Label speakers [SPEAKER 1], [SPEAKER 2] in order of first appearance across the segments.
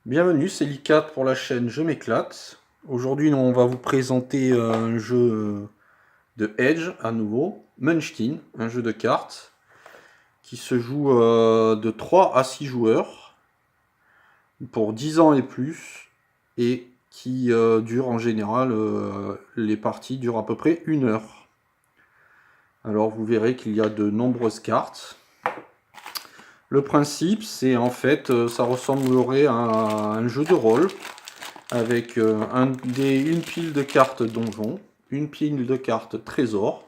[SPEAKER 1] Bienvenue, c'est Licat pour la chaîne Je m'éclate. Aujourd'hui, on va vous présenter un jeu de Edge à nouveau, Munchkin, un jeu de cartes qui se joue de 3 à 6 joueurs pour 10 ans et plus et qui dure en général, les parties durent à peu près 1 heure. Alors vous verrez qu'il y a de nombreuses cartes. Le principe, c'est en fait, ça ressemblerait à un jeu de rôle avec une pile de cartes donjon, une pile de cartes trésor,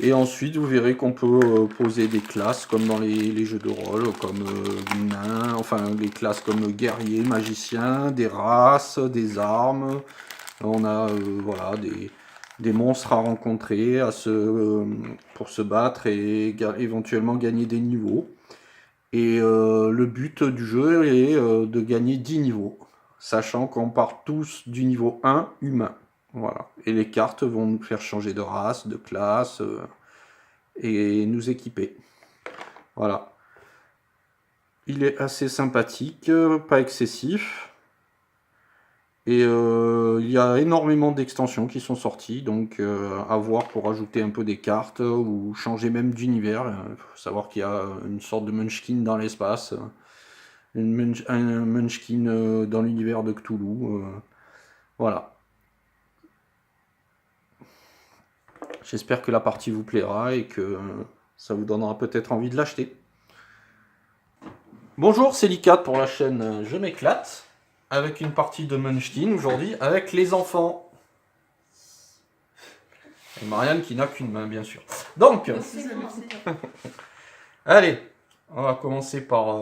[SPEAKER 1] et ensuite vous verrez qu'on peut poser des classes comme dans les jeux de rôle, comme nain, enfin des classes comme guerrier, magicien, des races, des armes. On a voilà des monstres à rencontrer pour se battre et éventuellement gagner des niveaux. Et le but du jeu est de gagner 10 niveaux, sachant qu'on part tous du niveau 1 humain. Voilà. Et les cartes vont nous faire changer de race, de classe, et nous équiper. Voilà. Il est assez sympathique, pas excessif. Et il y a énormément d'extensions qui sont sorties, donc à voir pour ajouter un peu des cartes ou changer même d'univers. Il faut savoir qu'il y a une sorte de Munchkin dans l'espace. Un Munchkin dans l'univers de Cthulhu. Voilà. J'espère que la partie vous plaira et que ça vous donnera peut-être envie de l'acheter. Bonjour, c'est Licat pour la chaîne Je m'éclate, avec une partie de Munchkin aujourd'hui avec les enfants. Et Marianne qui n'a qu'une main, bien sûr. Donc, allez, on va commencer par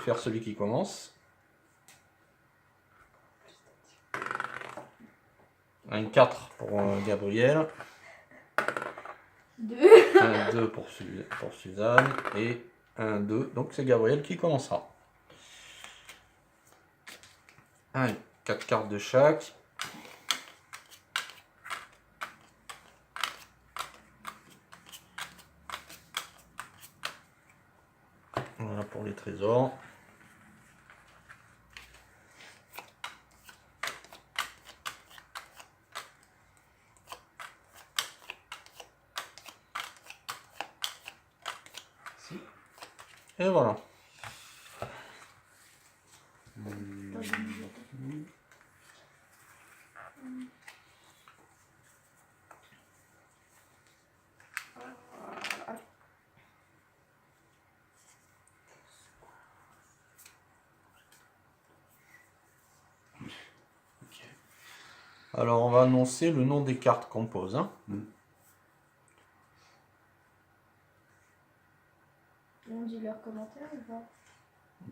[SPEAKER 1] faire celui qui commence. Un 4 pour Gabriel.
[SPEAKER 2] 2.
[SPEAKER 1] Un 2 pour Suzanne. Et un 2. Donc c'est Gabriel qui commencera. Allez, 4 cartes de chaque. Voilà pour les trésors. Et voilà. Alors on va annoncer le nom des cartes qu'on pose. Hein.
[SPEAKER 2] On dit leurs commentaires ou pas?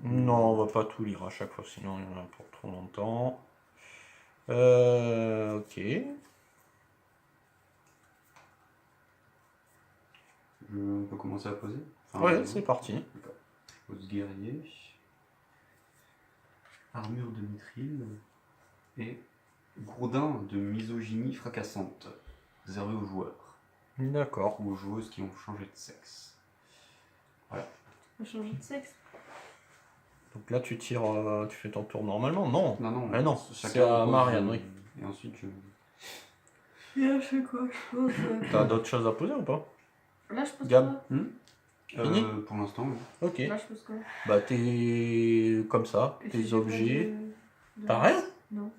[SPEAKER 1] Non, on va pas tout lire à chaque fois, sinon il y en a pour trop longtemps. Ok.
[SPEAKER 3] On peut commencer à poser.
[SPEAKER 1] Ouais, c'est parti.
[SPEAKER 3] Pose guerrier. Armure de mithril. Et gourdin de misogynie fracassante. Réservé aux joueurs.
[SPEAKER 1] D'accord.
[SPEAKER 3] Ou aux joueuses qui ont changé de sexe. Voilà.
[SPEAKER 2] On change de sexe.
[SPEAKER 1] Donc là tu tires, tu fais ton tour normalement? Non.
[SPEAKER 3] Non, non.
[SPEAKER 1] Ah non,
[SPEAKER 3] Chacun
[SPEAKER 1] c'est à
[SPEAKER 3] pose,
[SPEAKER 1] Marianne, oui.
[SPEAKER 3] Et ensuite je...
[SPEAKER 2] Et là, je fais quoi? Je pose.
[SPEAKER 1] T'as d'autres choses à poser ou pas?
[SPEAKER 2] Là, je pose
[SPEAKER 1] Gab.
[SPEAKER 2] quoi?
[SPEAKER 1] Fini
[SPEAKER 3] pour l'instant, oui.
[SPEAKER 1] Ok.
[SPEAKER 2] Là, je pose quoi?
[SPEAKER 1] Bah t'es comme ça,
[SPEAKER 2] Et
[SPEAKER 1] tes
[SPEAKER 2] si j'ai pas
[SPEAKER 1] objets.
[SPEAKER 2] de
[SPEAKER 1] T'as
[SPEAKER 2] race?
[SPEAKER 1] rien?
[SPEAKER 2] Non.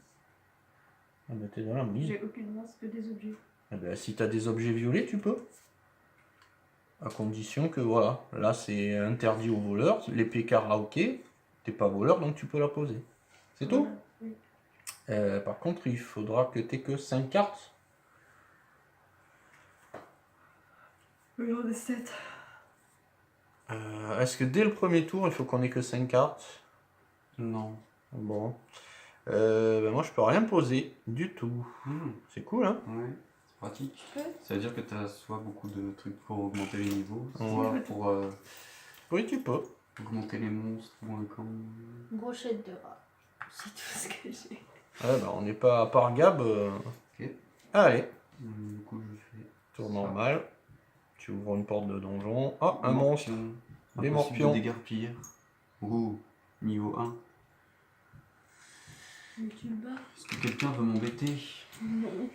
[SPEAKER 1] Ah bah t'es dans la mise.
[SPEAKER 2] J'ai aucune race que des objets.
[SPEAKER 1] Ah bah, si t'as des objets violets, tu peux. À condition que voilà, là c'est interdit aux voleurs. L'épée karaoké, t'es pas voleur donc tu peux la poser. C'est tout?
[SPEAKER 2] Oui.
[SPEAKER 1] Par contre, il faudra que t'aies que 5 cartes.
[SPEAKER 2] Oui, j'en ai 7.
[SPEAKER 1] Est-ce que dès le premier tour, il faut qu'on ait que 5 cartes?
[SPEAKER 3] Non.
[SPEAKER 1] Bon. Ben moi, je peux rien poser du tout. C'est cool, hein?
[SPEAKER 3] Ouais, c'est pratique.
[SPEAKER 2] Ouais.
[SPEAKER 3] Ça veut dire que tu as soit beaucoup de trucs pour augmenter les niveaux,
[SPEAKER 1] Ouais.
[SPEAKER 3] soit pour
[SPEAKER 1] Oui, tu peux.
[SPEAKER 3] augmenter les monstres ou un camp.
[SPEAKER 2] Brochette de rat. C'est tout ce que j'ai.
[SPEAKER 1] Ouais, bah, on n'est pas à part Gab.
[SPEAKER 3] Ok.
[SPEAKER 1] Allez,
[SPEAKER 3] Du coup, je fais
[SPEAKER 1] tour
[SPEAKER 3] ça.
[SPEAKER 1] normal. Tu ouvres une porte de donjon. Ah, un monstre. Des
[SPEAKER 3] Impossible
[SPEAKER 1] morpions.
[SPEAKER 3] de déguerpir. Niveau 1.
[SPEAKER 2] Mais tu le bats.
[SPEAKER 3] Est-ce que quelqu'un veut m'embêter?
[SPEAKER 2] Non.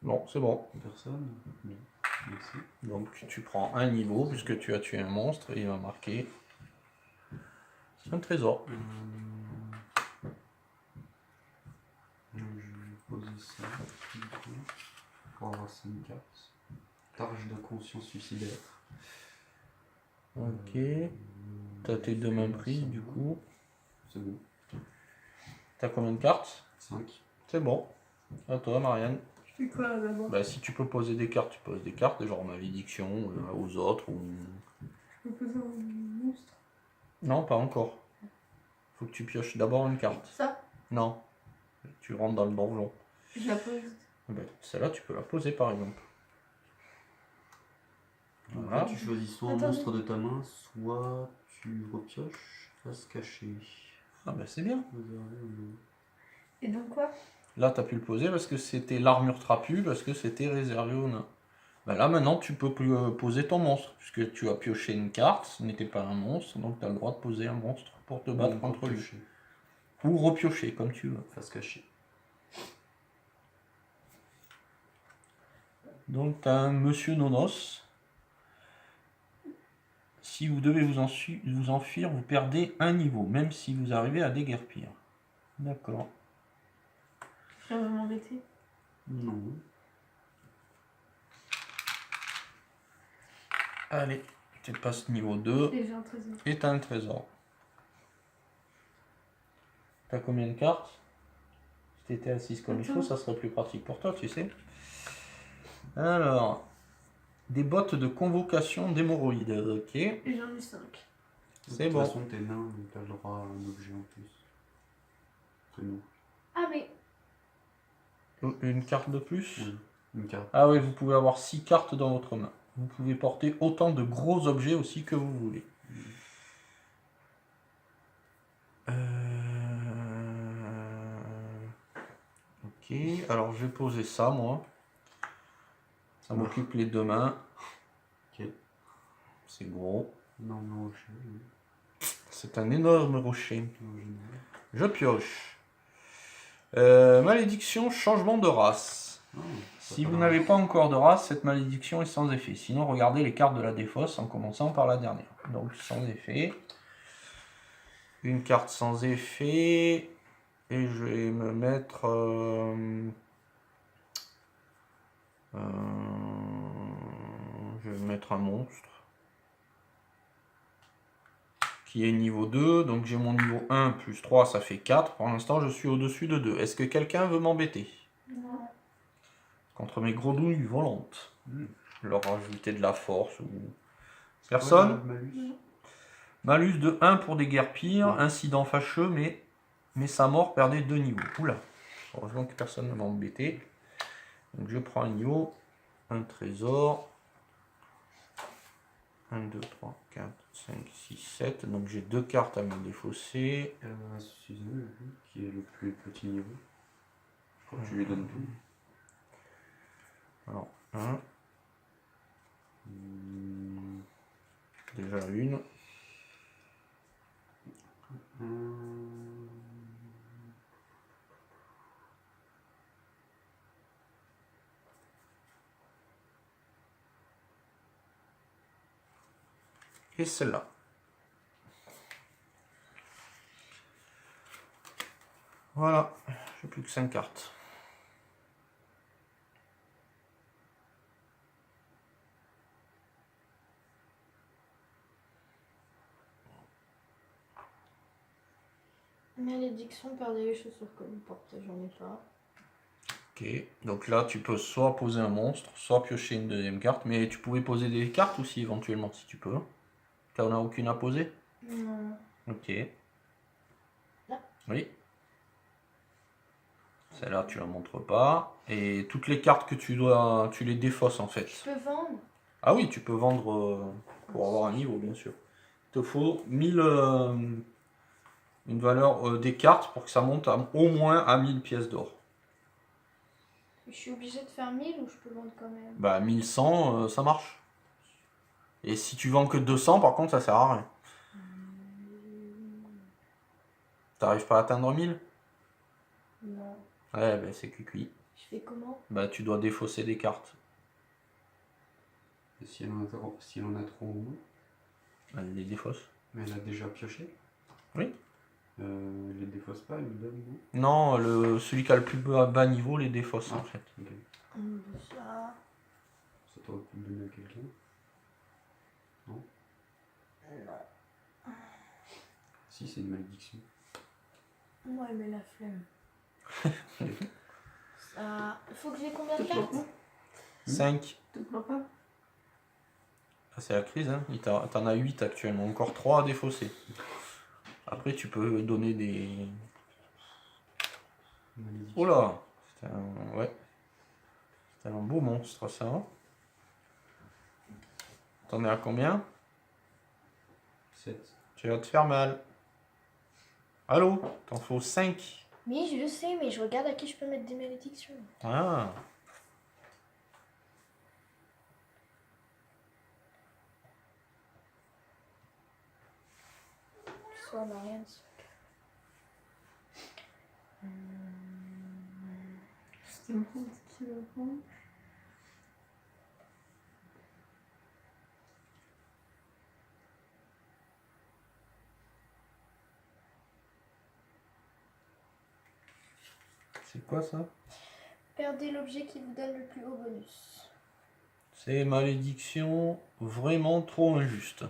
[SPEAKER 1] Non, c'est bon.
[SPEAKER 3] Personne? Non. Merci.
[SPEAKER 1] Donc tu prends un niveau puisque tu as tué un monstre et il va marquer un trésor.
[SPEAKER 3] Je vais poser ça, du coup, pour avoir 5 cartes. Targe de conscience suicidaire.
[SPEAKER 1] Ok. T'as tes deux mains prises du coup.
[SPEAKER 3] C'est bon.
[SPEAKER 1] T'as combien de cartes?
[SPEAKER 3] 5.
[SPEAKER 1] C'est bon. À toi Marianne.
[SPEAKER 2] Je fais quoi d'abord?
[SPEAKER 1] Bah si tu peux poser des cartes, tu poses des cartes, genre malédiction aux autres ou.
[SPEAKER 2] Je peux poser un monstre.
[SPEAKER 1] Non, pas encore. Faut que tu pioches d'abord une carte.
[SPEAKER 2] Ça?
[SPEAKER 1] Non. Tu rentres dans le donjon.
[SPEAKER 2] Je la pose.
[SPEAKER 1] Ben, celle-là, tu peux la poser par exemple.
[SPEAKER 3] Donc
[SPEAKER 1] Voilà.
[SPEAKER 3] là, tu choisis soit un
[SPEAKER 2] Attends.
[SPEAKER 3] monstre de ta main, soit tu repioches face cachée.
[SPEAKER 1] Ah ben c'est bien.
[SPEAKER 2] Et donc quoi?
[SPEAKER 1] Là, tu as pu le poser parce que c'était l'armure trapue, parce que c'était réservé aux nains. Ben là, maintenant, tu peux poser ton monstre, puisque tu as pioché une carte, ce n'était pas un monstre, donc tu as le droit de poser un monstre pour te battre contre lui. Ou repiocher, comme tu veux.
[SPEAKER 3] Face cachée.
[SPEAKER 1] Donc, tu as un monsieur Nonos. Si vous devez vous enfuir, vous perdez un niveau, même si vous arrivez à déguerpir. D'accord.
[SPEAKER 2] Ça va m'embêter.
[SPEAKER 3] Non.
[SPEAKER 1] Allez, tu passes niveau 2
[SPEAKER 2] Et j'ai un trésor.
[SPEAKER 1] et tu as un trésor. T'as combien de cartes? Si t'étais assise comme il faut, ça serait plus pratique pour toi, tu sais. Alors, des bottes de convocation d'hémorroïdes, ok.
[SPEAKER 2] Et j'en ai 5.
[SPEAKER 1] C'est
[SPEAKER 3] bon.
[SPEAKER 1] bon.
[SPEAKER 3] De toute façon, t'es nain, donc t'as le droit à un objet en plus. C'est nous.
[SPEAKER 2] Ah mais...
[SPEAKER 1] Une carte de plus?
[SPEAKER 3] Oui, une carte.
[SPEAKER 1] Ah oui, vous pouvez avoir 6 cartes dans votre main. Vous pouvez porter autant de gros objets aussi que vous voulez. Ok, alors je vais poser ça, moi. Ça m'occupe les deux mains.
[SPEAKER 3] Ok.
[SPEAKER 1] C'est gros.
[SPEAKER 3] Non, non, rocher.
[SPEAKER 1] C'est un énorme rocher.
[SPEAKER 3] En général.
[SPEAKER 1] Je pioche. Malédiction, changement de race.
[SPEAKER 3] Ah,
[SPEAKER 1] Si vous n'avez pas encore de race, cette malédiction est sans effet. Sinon, regardez les cartes de la défausse en commençant par la dernière. Donc, sans effet. Une carte sans effet. Et je vais me mettre... je vais mettre un monstre. Qui est niveau 2. Donc, j'ai mon niveau 1 plus 3, ça fait 4. Pour l'instant, je suis au-dessus de 2. Est-ce que quelqu'un veut m'embêter?
[SPEAKER 2] Non.
[SPEAKER 1] Contre mes grenouilles volantes. Leur rajouter de la force ou... Personne?
[SPEAKER 3] Malus.
[SPEAKER 1] Malus de 1 pour déguerpir, incident fâcheux, mais sa mort perdait 2 niveaux. Oula. Heureusement que personne ne m'a embêté. Donc je prends un niveau, un trésor. 1, 2, 3, 4, 5, 6, 7. Donc j'ai 2 cartes à me défausser.
[SPEAKER 3] Suzanne, qui est le plus petit niveau. Je crois que tu lui donnes tout.
[SPEAKER 1] Alors, 1. Déjà une. Et celle-là. Voilà, j'ai plus que 5 cartes.
[SPEAKER 2] Malédiction, perdez les chaussures que vous portez, j'en ai pas.
[SPEAKER 1] Ok, donc là tu peux soit poser un monstre, soit piocher une deuxième carte, mais tu pouvais poser des cartes aussi éventuellement si tu peux. T'en as aucune à poser?
[SPEAKER 2] Non.
[SPEAKER 1] Ok.
[SPEAKER 2] Là.
[SPEAKER 1] Oui. Celle-là tu la montres pas. Et toutes les cartes que tu les défausses en fait.
[SPEAKER 2] Je peux vendre?
[SPEAKER 1] Ah oui, tu peux vendre pour avoir un niveau bien sûr. Il te faut 1000... une valeur des cartes pour que ça monte au moins à 1000 pièces d'or.
[SPEAKER 2] Je suis obligée de faire 1000 ou je peux vendre quand même?
[SPEAKER 1] Bah 1100, ça marche. Et si tu vends que 200, par contre, ça sert à rien. T'arrives pas à atteindre 1000?
[SPEAKER 2] Non.
[SPEAKER 1] Ouais, bah c'est cuit.
[SPEAKER 2] Je fais comment?
[SPEAKER 1] Bah tu dois défausser des cartes.
[SPEAKER 3] Et si elle en a trop au moins,
[SPEAKER 1] Elle les défausse.
[SPEAKER 3] mais elle a déjà pioché.
[SPEAKER 1] Oui.
[SPEAKER 3] Elle les défausse pas, elle me donne, non?
[SPEAKER 1] Non, celui qui a le plus bas niveau les défausse en fait.
[SPEAKER 3] Ok.
[SPEAKER 2] Ça.
[SPEAKER 3] Ça t'aurait pu le donner à quelqu'un.
[SPEAKER 2] Non.
[SPEAKER 3] Si, c'est une malédiction.
[SPEAKER 2] Ouais, mais la flemme. Ça. Faut que j'ai combien de cartes?
[SPEAKER 1] 5.
[SPEAKER 2] Te plains pas.
[SPEAKER 1] Ah, c'est la crise, hein. T'en as 8 actuellement, encore 3 à défausser. Après tu peux donner des...
[SPEAKER 3] Malédiction.
[SPEAKER 1] Oh là, ouais. C'est un beau monstre ça. T'en es à combien?
[SPEAKER 3] 7.
[SPEAKER 1] Tu vas te faire mal. Allô? T'en faut 5.
[SPEAKER 2] Oui, je le sais, mais je regarde à qui je peux mettre des malédictions.
[SPEAKER 1] Ah.
[SPEAKER 2] Ça n'a rien de ça.
[SPEAKER 4] C'est bon, qui le prend.
[SPEAKER 1] C'est quoi ça?
[SPEAKER 2] Perdez l'objet qui vous donne le plus haut bonus.
[SPEAKER 1] C'est malédiction vraiment trop injuste.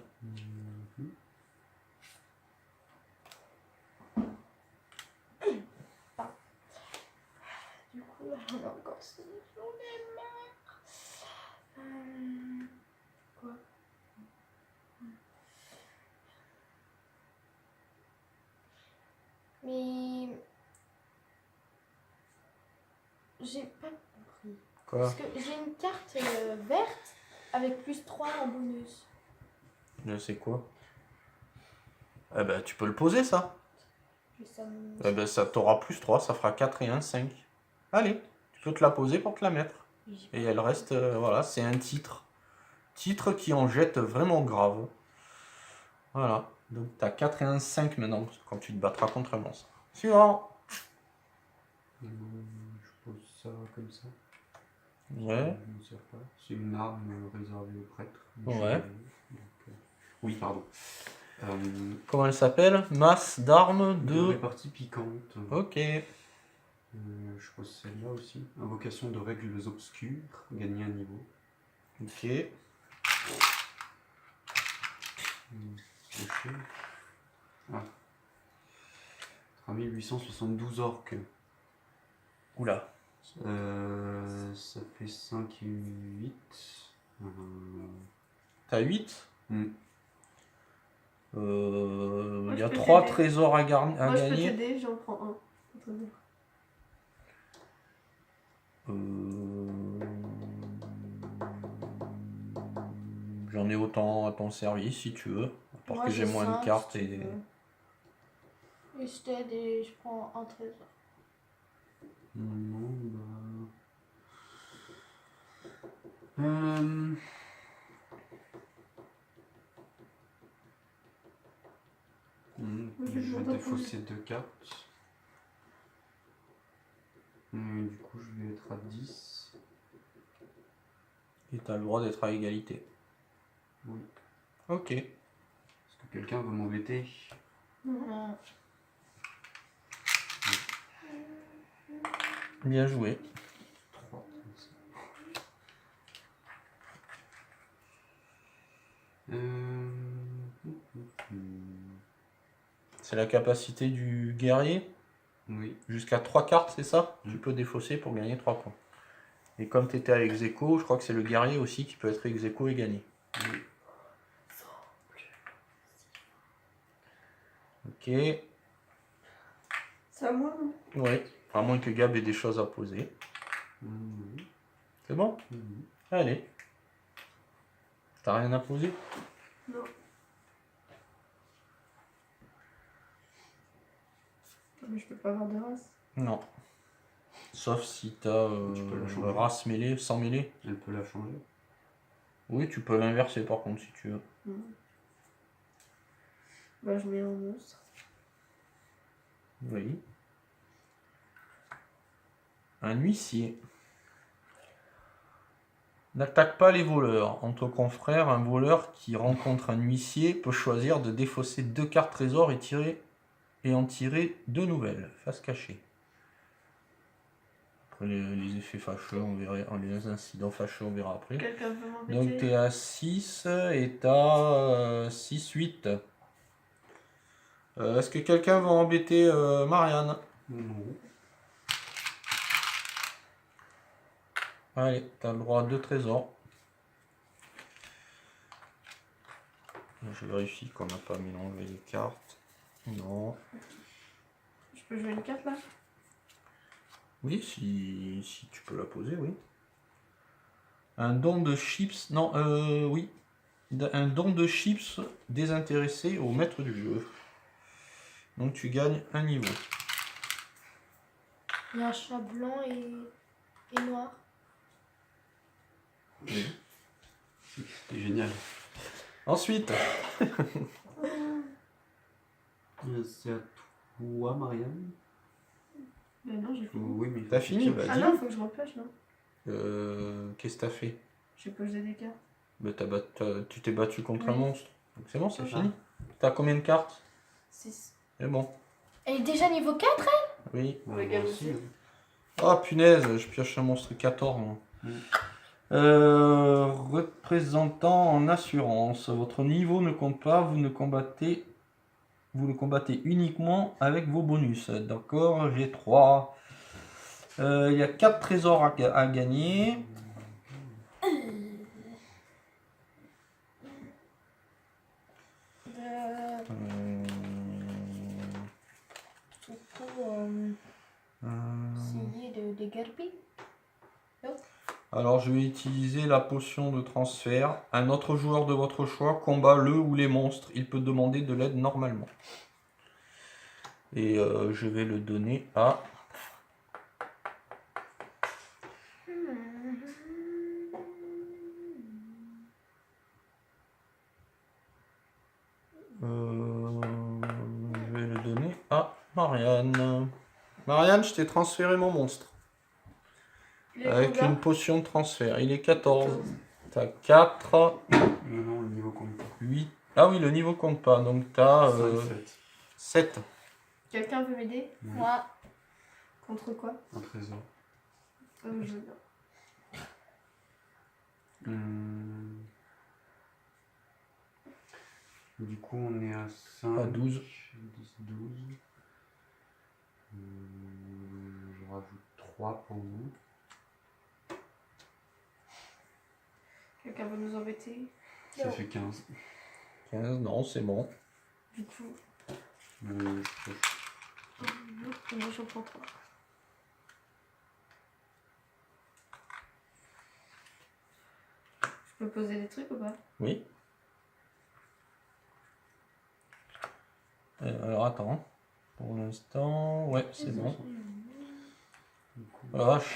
[SPEAKER 2] Du coup, là, on a encore 6 jours de marre. Quoi? Mais... J'ai pas compris.
[SPEAKER 1] Quoi?
[SPEAKER 2] Parce que j'ai une carte verte avec plus 3 en bonus.
[SPEAKER 1] Je sais quoi? Eh ben tu peux le poser ça.
[SPEAKER 2] Et ça me...
[SPEAKER 1] Eh ben ça t'aura plus 3, ça fera 4 et 1, 5. Allez, tu peux te la poser pour te la mettre. Et elle reste, voilà, c'est un titre. Titre qui en jette vraiment grave. Voilà, donc t'as 4 et 1, 5 maintenant, quand tu te battras contre un monstre. Suivant.
[SPEAKER 3] Je pose ça comme ça.
[SPEAKER 1] Ouais.
[SPEAKER 3] Je ne sais pas. C'est une arme réservée aux prêtres.
[SPEAKER 1] Ouais.
[SPEAKER 3] Oui, pardon.
[SPEAKER 1] Comment elle s'appelle? Masse d'armes
[SPEAKER 3] De
[SPEAKER 1] de...
[SPEAKER 3] répartie piquante.
[SPEAKER 1] Ok.
[SPEAKER 3] Je pose celle-là aussi. Invocation de règles obscures. Gagner un niveau.
[SPEAKER 1] Ok.
[SPEAKER 3] Piocher. Ah. 3872 orques.
[SPEAKER 1] Oula.
[SPEAKER 3] Ça fait 5 et 8.
[SPEAKER 1] T'as 8?
[SPEAKER 4] Moi,
[SPEAKER 1] Il y a
[SPEAKER 4] je peux
[SPEAKER 1] 3
[SPEAKER 4] t'aider.
[SPEAKER 1] trésors à
[SPEAKER 4] Moi, je peux
[SPEAKER 1] gagner.
[SPEAKER 4] t'aider, j'en prends un. Pour te dire.
[SPEAKER 1] J'en ai autant à ton service si tu veux. À part
[SPEAKER 2] Moi,
[SPEAKER 1] que j'ai
[SPEAKER 2] j'ai
[SPEAKER 1] moins de
[SPEAKER 2] 5,
[SPEAKER 1] cartes
[SPEAKER 2] si tu
[SPEAKER 1] et...
[SPEAKER 2] veux. Et je t'aide et je prends un trésor.
[SPEAKER 3] Non, bah...
[SPEAKER 4] je
[SPEAKER 3] Je
[SPEAKER 4] vais
[SPEAKER 3] vais
[SPEAKER 4] te
[SPEAKER 3] défausser 2 cartes. Du coup, je vais être à 10.
[SPEAKER 1] Et t'as le droit d'être à égalité.
[SPEAKER 3] Oui.
[SPEAKER 1] Ok.
[SPEAKER 3] Est-ce que quelqu'un veut m'embêter?
[SPEAKER 2] Non.
[SPEAKER 1] Bien joué.
[SPEAKER 3] 3.
[SPEAKER 1] C'est la capacité du guerrier.
[SPEAKER 3] Oui.
[SPEAKER 1] Jusqu'à 3 cartes, c'est ça?
[SPEAKER 3] Mm.
[SPEAKER 1] Tu peux défausser pour gagner 3 points. Et comme tu étais à ex-aequo, je crois que c'est le guerrier aussi qui peut être ex-aequo et gagner.
[SPEAKER 3] Oui.
[SPEAKER 1] Ok.
[SPEAKER 4] C'est à moi, non?
[SPEAKER 1] Oui. À moins que Gab ait des choses à poser.
[SPEAKER 3] Oui.
[SPEAKER 1] C'est bon?
[SPEAKER 3] Mhm.
[SPEAKER 1] Allez. T'as rien à poser?
[SPEAKER 4] Non. Mais je peux pas avoir de race.
[SPEAKER 1] Non. Sauf si t'as
[SPEAKER 3] Tu peux la changer.
[SPEAKER 1] race mêlée, sans mêlée.
[SPEAKER 3] Elle peut la changer.
[SPEAKER 1] Oui, tu peux l'inverser par contre si tu veux.
[SPEAKER 4] Bah, je mets un monstre.
[SPEAKER 1] Oui. Un huissier. N'attaque pas les voleurs. En ton confrère, un voleur qui rencontre un huissier peut choisir de défausser 2 cartes trésor et en tirer 2 nouvelles. Face cachée. Après les effets fâcheux, on verra, les incidents fâcheux, on verra après.
[SPEAKER 4] Quelqu'un veut m'embêter?
[SPEAKER 1] Donc tu es à 6 et tu as 6-8. Est-ce que quelqu'un va embêter Marianne?
[SPEAKER 3] Non.
[SPEAKER 1] Allez, tu as le droit à 2 trésors. Je vérifie qu'on n'a pas mélangé les cartes. Non.
[SPEAKER 4] Je peux jouer une carte là?
[SPEAKER 1] Oui, si tu peux la poser, oui. Un don de chips. Non, oui. Un don de chips désintéressé au maître du jeu. Donc tu gagnes un niveau.
[SPEAKER 2] Il y a un chat blanc et noir.
[SPEAKER 3] C'est génial.
[SPEAKER 1] Ensuite,
[SPEAKER 3] C'est à toi, Marianne.
[SPEAKER 4] Mais non, j'ai fini.
[SPEAKER 3] Oui, mais
[SPEAKER 1] T'as fini, bah,
[SPEAKER 4] Ah
[SPEAKER 1] dis.
[SPEAKER 4] non, faut que je repêche, non?
[SPEAKER 1] Qu'est-ce que t'as fait?
[SPEAKER 4] J'ai posé des cartes.
[SPEAKER 1] Bah, tu t'es battu contre un
[SPEAKER 4] Oui.
[SPEAKER 1] monstre. Donc c'est bon, c'est
[SPEAKER 3] Ah.
[SPEAKER 1] fini. T'as combien de cartes?
[SPEAKER 4] 6.
[SPEAKER 1] C'est bon.
[SPEAKER 2] Elle est déjà niveau 4?
[SPEAKER 1] Oui.
[SPEAKER 3] On
[SPEAKER 4] Ouais, gamme aussi.
[SPEAKER 1] Oh punaise, je pioche un monstre 14 moi. Représentant en assurance. Votre niveau ne compte pas, vous le combattez uniquement avec vos bonus. D'accord, j'ai 3. Il y a 4 trésors à gagner.
[SPEAKER 2] Essayer de déguerpir.
[SPEAKER 1] Alors je vais utiliser la potion de transfert. Un autre joueur de votre choix combat le ou les monstres. Il peut demander de l'aide normalement. Et je vais le donner à... je vais le donner à Marianne. Marianne, je t'ai transféré mon monstre.
[SPEAKER 4] Il est
[SPEAKER 1] Avec
[SPEAKER 4] combien?
[SPEAKER 1] une potion de transfert. Il est 14. T'as 4,
[SPEAKER 3] Non, le niveau compte pas.
[SPEAKER 1] 8. Ah oui, le niveau compte pas. Donc t'as 7.
[SPEAKER 4] Quelqu'un veut m'aider?
[SPEAKER 2] Moi,
[SPEAKER 4] Contre quoi?
[SPEAKER 3] Un trésor.
[SPEAKER 4] Je veux bien.
[SPEAKER 3] Du coup, on est à 5.
[SPEAKER 1] À 12.
[SPEAKER 3] 10, 12. Je rajoute 3 pour vous.
[SPEAKER 4] Quelqu'un veut nous embêter?
[SPEAKER 3] Ça
[SPEAKER 2] Non.
[SPEAKER 3] fait 15.
[SPEAKER 1] 15, non, c'est bon.
[SPEAKER 4] Du coup,
[SPEAKER 3] Je
[SPEAKER 4] moi j'en prends 3. Je peux poser des trucs ou pas?
[SPEAKER 1] Oui. Alors attends. Pour l'instant, ouais, c'est bon. Oh la vache.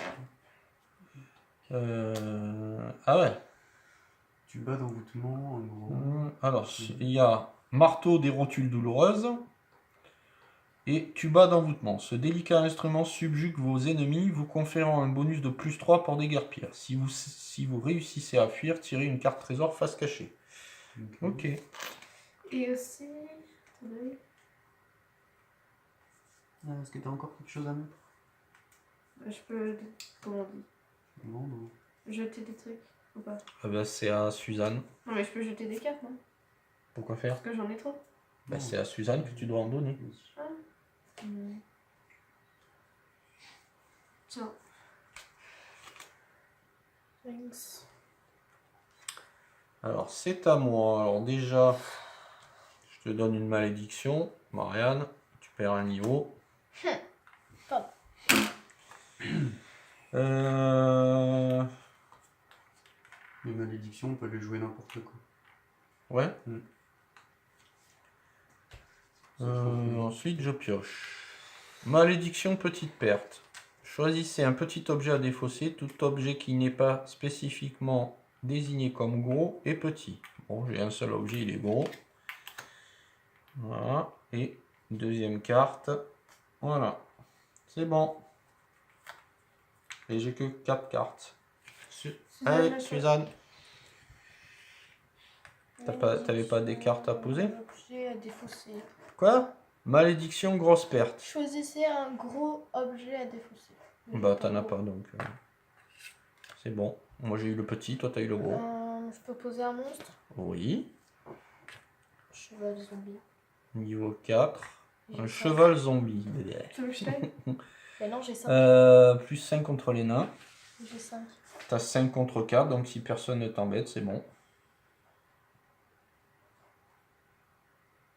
[SPEAKER 1] Ah ouais.
[SPEAKER 3] Tu bats d'envoûtement, en gros.
[SPEAKER 1] Alors, il y a marteau des rotules douloureuses et tuba d'envoûtement. Ce délicat instrument subjugue vos ennemis, vous conférant un bonus de +3 pour déguerpir. Si vous réussissez à fuir, tirez une carte trésor face cachée. Ok.
[SPEAKER 4] Et aussi. Attendez.
[SPEAKER 3] Est-ce que t'as encore quelque chose à mettre?
[SPEAKER 4] Je peux. Comment on dit?
[SPEAKER 3] Non, non.
[SPEAKER 4] Jeter des trucs ou pas?
[SPEAKER 1] Ah bah, c'est à Suzanne.
[SPEAKER 4] Non, mais je peux jeter des cartes, non?
[SPEAKER 1] Pourquoi faire?
[SPEAKER 4] Parce que j'en ai trop.
[SPEAKER 1] Bah, c'est à Suzanne que tu dois en donner.
[SPEAKER 4] Tiens.
[SPEAKER 2] thanks.
[SPEAKER 1] Alors, c'est à moi. Alors déjà, je te donne une malédiction. Marianne, tu perds un niveau.
[SPEAKER 2] Pardon.
[SPEAKER 3] Les malédictions, on peut les jouer n'importe quoi.
[SPEAKER 1] Ouais.
[SPEAKER 3] Ça change.
[SPEAKER 1] Ensuite, je pioche. Malédiction, petite perte. Choisissez un petit objet à défausser. Tout objet qui n'est pas spécifiquement désigné comme gros est petit. Bon, j'ai un seul objet, il est gros. Voilà. Et deuxième carte. Voilà. C'est bon. Et j'ai que 4 cartes. Allez, Suzanne. T'avais pas des cartes à poser?
[SPEAKER 2] Objet à défausser.
[SPEAKER 1] Quoi? Malédiction, grosse perte.
[SPEAKER 2] Choisissez un gros objet à défausser.
[SPEAKER 1] Bah, t'en as pas donc. C'est bon. Moi j'ai eu le petit, toi t'as eu le gros.
[SPEAKER 2] Je peux poser un monstre.
[SPEAKER 1] Oui.
[SPEAKER 2] Cheval zombie.
[SPEAKER 1] Niveau 4.
[SPEAKER 2] J'ai
[SPEAKER 1] Un
[SPEAKER 2] cinq.
[SPEAKER 1] cheval zombie.
[SPEAKER 4] Tu veux que je t'aide?
[SPEAKER 2] Mais non, j'ai 5.
[SPEAKER 1] Plus 5 contre les nains.
[SPEAKER 2] J'ai 5.
[SPEAKER 1] T'as 5 contre 4, donc si personne ne t'embête, c'est bon.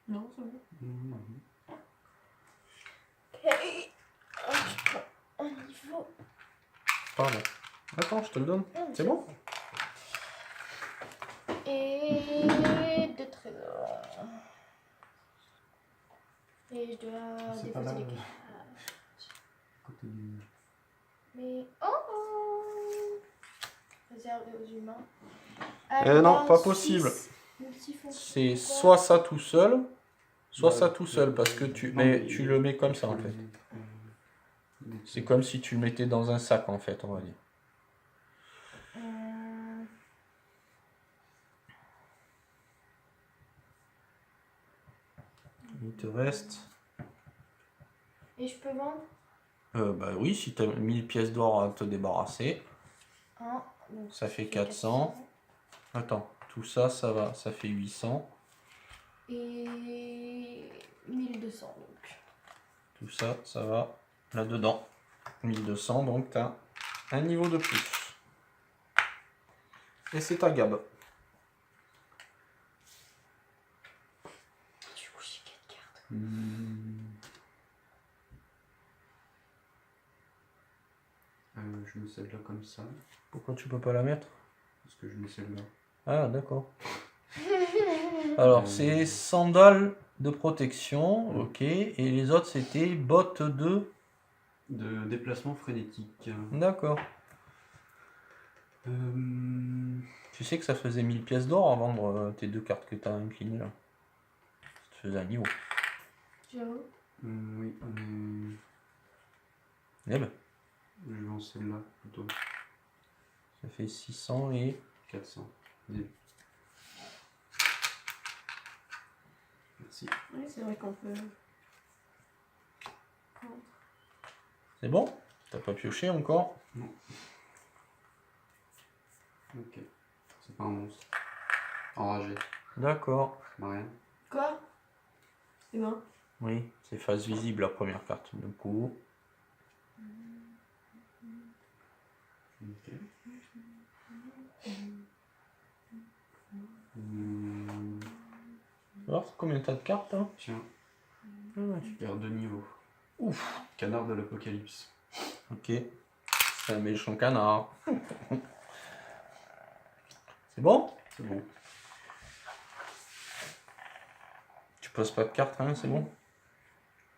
[SPEAKER 4] Non, c'est bon.
[SPEAKER 2] Ok. Je prends un niveau.
[SPEAKER 1] Pardon. Attends, je te le donne. C'est bon?
[SPEAKER 2] Et 2 trésors. Et je dois
[SPEAKER 3] C'est pas là,
[SPEAKER 2] déposer les
[SPEAKER 3] ouais.
[SPEAKER 2] cartes.
[SPEAKER 3] Côté du...
[SPEAKER 2] Mais oh, réservé aux humains.
[SPEAKER 1] Non, pas possible. C'est soit ça tout seul, soit ça tout seul, parce que tu le mets comme ça en fait. C'est comme si tu le mettais dans un sac en fait, on va dire. Il te reste...
[SPEAKER 2] Et je peux vendre
[SPEAKER 1] bah oui, si tu as 1000 pièces d'or à te débarrasser,
[SPEAKER 2] un. Donc
[SPEAKER 1] ça fait 400. Attends, tout ça, ça va, ça fait 800.
[SPEAKER 2] Et 1200 donc.
[SPEAKER 1] Tout ça, ça va là-dedans. 1200, donc tu as un niveau de plus. Et c'est ta Gab.
[SPEAKER 2] Du coup, j'ai 4 cartes.
[SPEAKER 3] Je mets celle-là comme ça,
[SPEAKER 1] Pourquoi tu peux pas la mettre?
[SPEAKER 3] parce que je mets celle-là.
[SPEAKER 1] Ah, d'accord. Alors, c'est sandales de protection, ok. Et les autres, c'était bottes de...
[SPEAKER 3] De déplacement frénétique.
[SPEAKER 1] D'accord. Tu sais que ça faisait 1000 pièces d'or à vendre tes 2 cartes que tu as inclinées là. Ça te faisait un niveau.
[SPEAKER 2] J'avoue.
[SPEAKER 3] Oui, mais
[SPEAKER 1] Eh ben,
[SPEAKER 3] je vends celle-là plutôt.
[SPEAKER 1] ça fait 600 et...
[SPEAKER 3] 400. Dis. Merci.
[SPEAKER 4] Oui, c'est vrai qu'on peut.
[SPEAKER 1] C'est bon? T'as pas pioché encore?
[SPEAKER 3] Ok. C'est pas un monstre. Enragé.
[SPEAKER 1] D'accord.
[SPEAKER 3] Marianne.
[SPEAKER 4] Quoi? C'est bon.
[SPEAKER 1] Oui, c'est face visible la première carte. Du coup,
[SPEAKER 3] Ok.
[SPEAKER 1] alors combien t'as de cartes hein?
[SPEAKER 3] Tiens,
[SPEAKER 1] Ouais.
[SPEAKER 3] tu perds 2 niveaux.
[SPEAKER 1] Ouf.
[SPEAKER 3] Canard de l'apocalypse.
[SPEAKER 1] Ok. C'est un méchant canard. C'est bon?
[SPEAKER 3] C'est bon.
[SPEAKER 1] Tu poses pas de cartes, hein, c'est bon?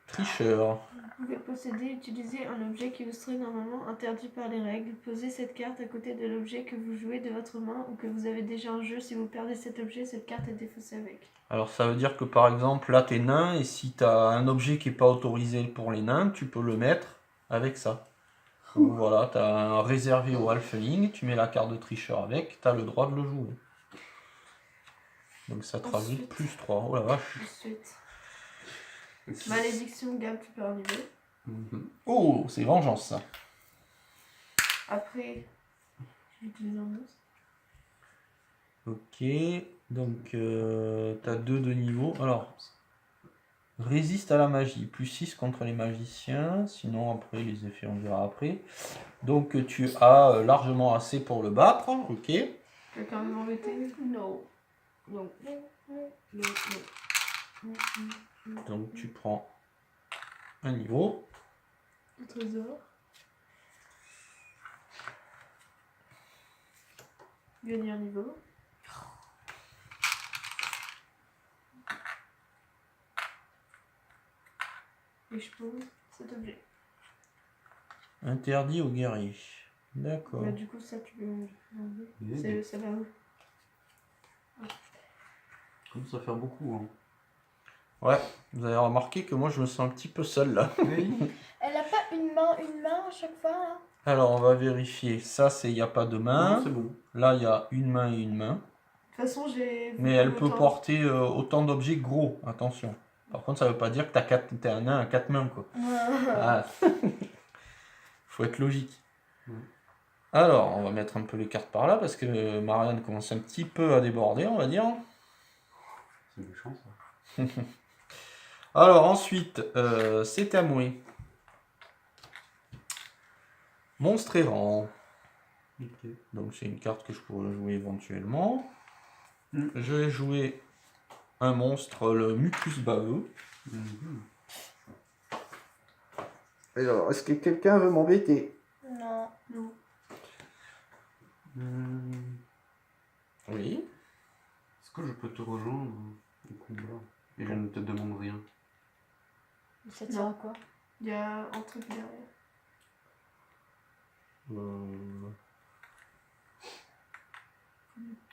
[SPEAKER 1] Tricheur.
[SPEAKER 4] Vous pouvez posséder et utiliser un objet qui vous serait normalement interdit par les règles. Posez cette carte à côté de l'objet que vous jouez de votre main ou que vous avez déjà en jeu. Si vous perdez cet objet, cette carte est défaussée avec.
[SPEAKER 1] Alors ça veut dire que par exemple là t'es nain et si t'as un objet qui est pas autorisé pour les nains, tu peux le mettre avec ça. Donc voilà, t'as un réservé au halfling, tu mets la carte de tricheur avec, t'as le droit de le jouer. Donc ça te rajoute
[SPEAKER 4] Ensuite.
[SPEAKER 1] plus 3. Oh la vache.
[SPEAKER 4] Ensuite, malédiction, Gab, tu peux arriver.
[SPEAKER 1] Oh, c'est vengeance ça.
[SPEAKER 4] Après, j'utilise un monstre.
[SPEAKER 1] Ok, donc t'as 2 de niveau. Alors, résiste à la magie, plus 6 contre les magiciens. Sinon, après, les effets, on verra après. Donc, tu as largement assez pour le battre. Ok.
[SPEAKER 4] Quelqu'un veut m'embêter?
[SPEAKER 2] Non. Non.
[SPEAKER 1] Donc, tu prends un niveau.
[SPEAKER 4] Le trésor. Gagner un niveau. Et je pose cet objet.
[SPEAKER 1] Interdit aux guerriers. D'accord.
[SPEAKER 4] Bah, du coup, ça, tu peux l'enlever.
[SPEAKER 3] Et
[SPEAKER 4] Ça va où?
[SPEAKER 3] comme ça faire beaucoup. Hein.
[SPEAKER 1] Ouais, vous avez remarqué que moi je me sens un petit peu seul là.
[SPEAKER 3] Oui.
[SPEAKER 2] Elle a pas une main à chaque fois là?
[SPEAKER 1] Alors on va vérifier. Ça, c'est il n'y a pas de
[SPEAKER 3] Non,
[SPEAKER 1] main.
[SPEAKER 3] c'est bon.
[SPEAKER 1] Là, il y a une main et une main.
[SPEAKER 4] De toute façon, j'ai.
[SPEAKER 1] Mais elle peut
[SPEAKER 4] autant.
[SPEAKER 1] porter autant d'objets gros. Attention. Par contre, ça veut pas dire que t'es un nain à 4 mains, quoi. Ah. Faut être logique.
[SPEAKER 3] Ouais.
[SPEAKER 1] Alors, on va mettre un peu les cartes par là parce que Marianne commence un petit peu à déborder, on va dire.
[SPEAKER 3] C'est méchant ça.
[SPEAKER 1] Alors ensuite, c'est à moi. Monstre errant.
[SPEAKER 3] Ok.
[SPEAKER 1] Donc c'est une carte que je pourrais jouer éventuellement.
[SPEAKER 3] Mm.
[SPEAKER 1] Je vais jouer un monstre, le Mucus baveux.
[SPEAKER 3] Mhm.
[SPEAKER 1] Alors, est-ce que quelqu'un veut m'embêter?
[SPEAKER 2] Non.
[SPEAKER 4] Non.
[SPEAKER 1] Oui.
[SPEAKER 3] Est-ce que je peux te rejoindre au combat? Et je ne te demande rien.
[SPEAKER 2] Ça te sert à quoi?
[SPEAKER 4] Il y a un truc derrière.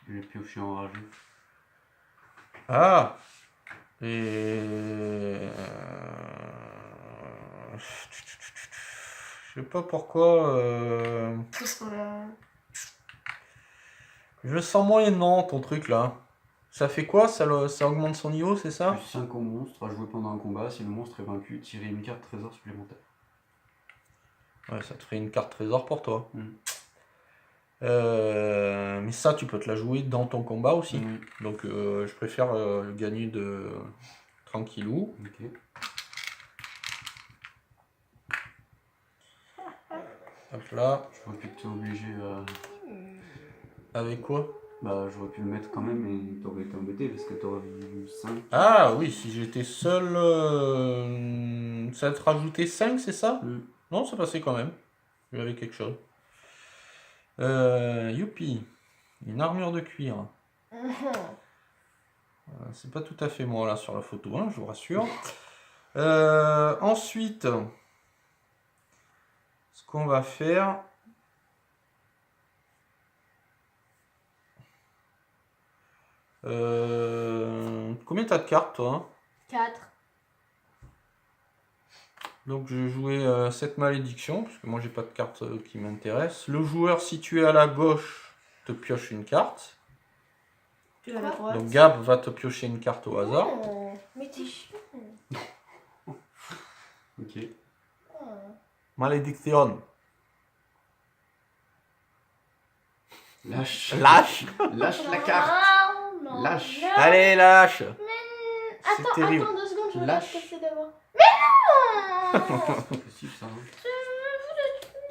[SPEAKER 3] Je vais piocher enragé.
[SPEAKER 1] Ah. Et... Je sais pas pourquoi...
[SPEAKER 4] Ça sera la.
[SPEAKER 1] Je sens moyennement ton truc là. Ça fait quoi? Ça augmente son niveau, c'est ça?
[SPEAKER 3] Plus 5 au monstre à jouer pendant un combat. Si le monstre est vaincu, tirez une carte trésor supplémentaire.
[SPEAKER 1] Ouais, ça te ferait une carte trésor pour toi.
[SPEAKER 3] Mm.
[SPEAKER 1] Mais ça, tu peux te la jouer dans ton combat aussi.
[SPEAKER 3] Mm.
[SPEAKER 1] Donc je préfère gagner de tranquillou.
[SPEAKER 3] Ok.
[SPEAKER 1] Hop là.
[SPEAKER 3] J'aurais pu te obligé à.
[SPEAKER 1] Avec quoi?
[SPEAKER 3] Bah, j'aurais pu le mettre quand même et t'aurais été embêté parce que t'aurais eu 5.
[SPEAKER 1] Ah oui, si j'étais seul, ça te rajoutait 5, c'est ça? Non, c'est passé quand même. Il y avait quelque chose. Youpi. Une armure de cuir. C'est pas tout à fait moi là sur la photo, hein, je vous rassure. Ensuite, ce qu'on va faire... combien t'as de cartes toi?
[SPEAKER 2] 4.
[SPEAKER 1] Donc je vais jouer cette malédiction, parce que moi j'ai pas de carte qui m'intéresse. Le joueur situé à la gauche te pioche une carte.
[SPEAKER 4] Puis à la droite.
[SPEAKER 1] Donc Gab va te piocher une carte au hasard.
[SPEAKER 2] Oh, mais t'es chiant.
[SPEAKER 3] Ok.
[SPEAKER 2] Oh.
[SPEAKER 1] Malédiction.
[SPEAKER 3] Lâche.
[SPEAKER 1] Lâche.
[SPEAKER 3] Lâche la carte.
[SPEAKER 2] Non, non,
[SPEAKER 3] Lâche.
[SPEAKER 2] non.
[SPEAKER 1] Allez, lâche. C'est
[SPEAKER 2] Attends,
[SPEAKER 1] terrible.
[SPEAKER 2] attends 2 secondes, je regarde
[SPEAKER 3] Lâche.
[SPEAKER 2] ce que c'est d'abord. Mais non.
[SPEAKER 3] C'est pas possible ça. Hein.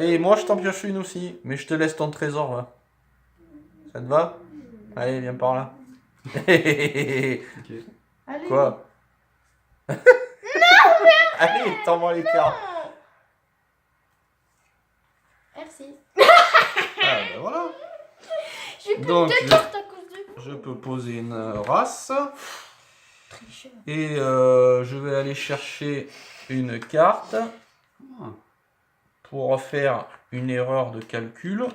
[SPEAKER 1] Et moi je t'en pioche une aussi, mais je te laisse ton trésor là. Ça te va? Allez, viens par là.
[SPEAKER 3] Ok.
[SPEAKER 4] Allez.
[SPEAKER 1] Quoi? Non, allez, tends-moi les cartes.
[SPEAKER 2] Merci.
[SPEAKER 1] Ah ben voilà.
[SPEAKER 2] J'ai plus
[SPEAKER 1] Donc,
[SPEAKER 2] de cartes à cause de
[SPEAKER 1] je peux poser une race.
[SPEAKER 2] tricheur.
[SPEAKER 1] Et je vais aller chercher une carte
[SPEAKER 3] Ah.
[SPEAKER 1] pour faire une erreur de calcul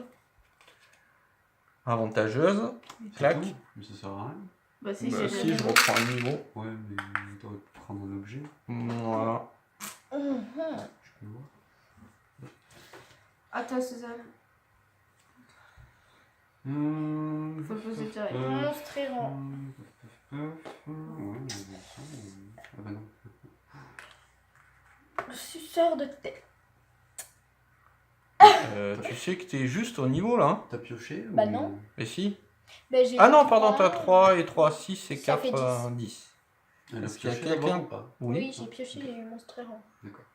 [SPEAKER 1] avantageuse.
[SPEAKER 3] C'est
[SPEAKER 1] Clac.
[SPEAKER 3] tout, mais ça sert à rien.
[SPEAKER 4] Bah si,
[SPEAKER 1] Bah,
[SPEAKER 4] j'ai
[SPEAKER 1] si,
[SPEAKER 4] déjà
[SPEAKER 1] je
[SPEAKER 4] vu.
[SPEAKER 1] reprends un niveau.
[SPEAKER 3] Ouais, mais t'aurais pu prendre un objet.
[SPEAKER 1] Voilà.
[SPEAKER 2] Mhm.
[SPEAKER 3] Je peux voir.
[SPEAKER 4] À toi, Suzanne. Faut le poser direct.
[SPEAKER 2] Monstre errant.
[SPEAKER 3] Ouais, ah bah non.
[SPEAKER 2] Suceur de tête.
[SPEAKER 1] Tu sais que t'es juste au niveau là. Hein.
[SPEAKER 3] T'as pioché
[SPEAKER 2] Bah
[SPEAKER 3] ou...
[SPEAKER 2] non.
[SPEAKER 1] Et si?
[SPEAKER 2] Ben, j'ai
[SPEAKER 1] Ah
[SPEAKER 2] fait
[SPEAKER 1] non, pardon,
[SPEAKER 2] trois.
[SPEAKER 1] t'as 3 et 3, 6 et
[SPEAKER 2] Ça
[SPEAKER 1] 4,
[SPEAKER 2] fait 10.
[SPEAKER 1] 10.
[SPEAKER 3] Elle a
[SPEAKER 1] Est-ce qu'il y a
[SPEAKER 3] pioché
[SPEAKER 1] quelqu'un?
[SPEAKER 3] d'abord ou pas?
[SPEAKER 2] Oui, j'ai pioché, j'ai eu monstre errant.
[SPEAKER 3] D'accord.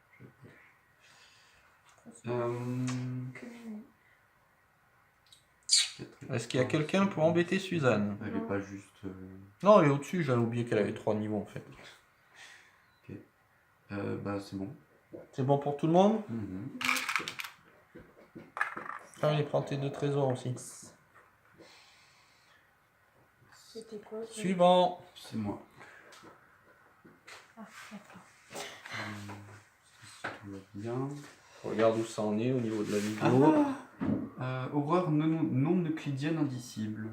[SPEAKER 1] Est-ce qu'il y a quelqu'un pour embêter Suzanne?
[SPEAKER 3] Elle est pas juste...
[SPEAKER 1] Non, elle est au-dessus, j'avais oublié qu'elle avait 3 niveaux en fait.
[SPEAKER 3] bah c'est bon.
[SPEAKER 1] C'est bon pour tout le monde?
[SPEAKER 3] Mhm.
[SPEAKER 1] Allez, prends tes 2 trésors aussi.
[SPEAKER 2] C'était quoi ça?
[SPEAKER 1] Suivant.
[SPEAKER 3] C'est moi.
[SPEAKER 2] Ah, d'accord.
[SPEAKER 3] Si tout va bien.
[SPEAKER 1] Je regarde où ça en est au niveau de la vidéo.
[SPEAKER 3] Horreur non euclidienne indicible.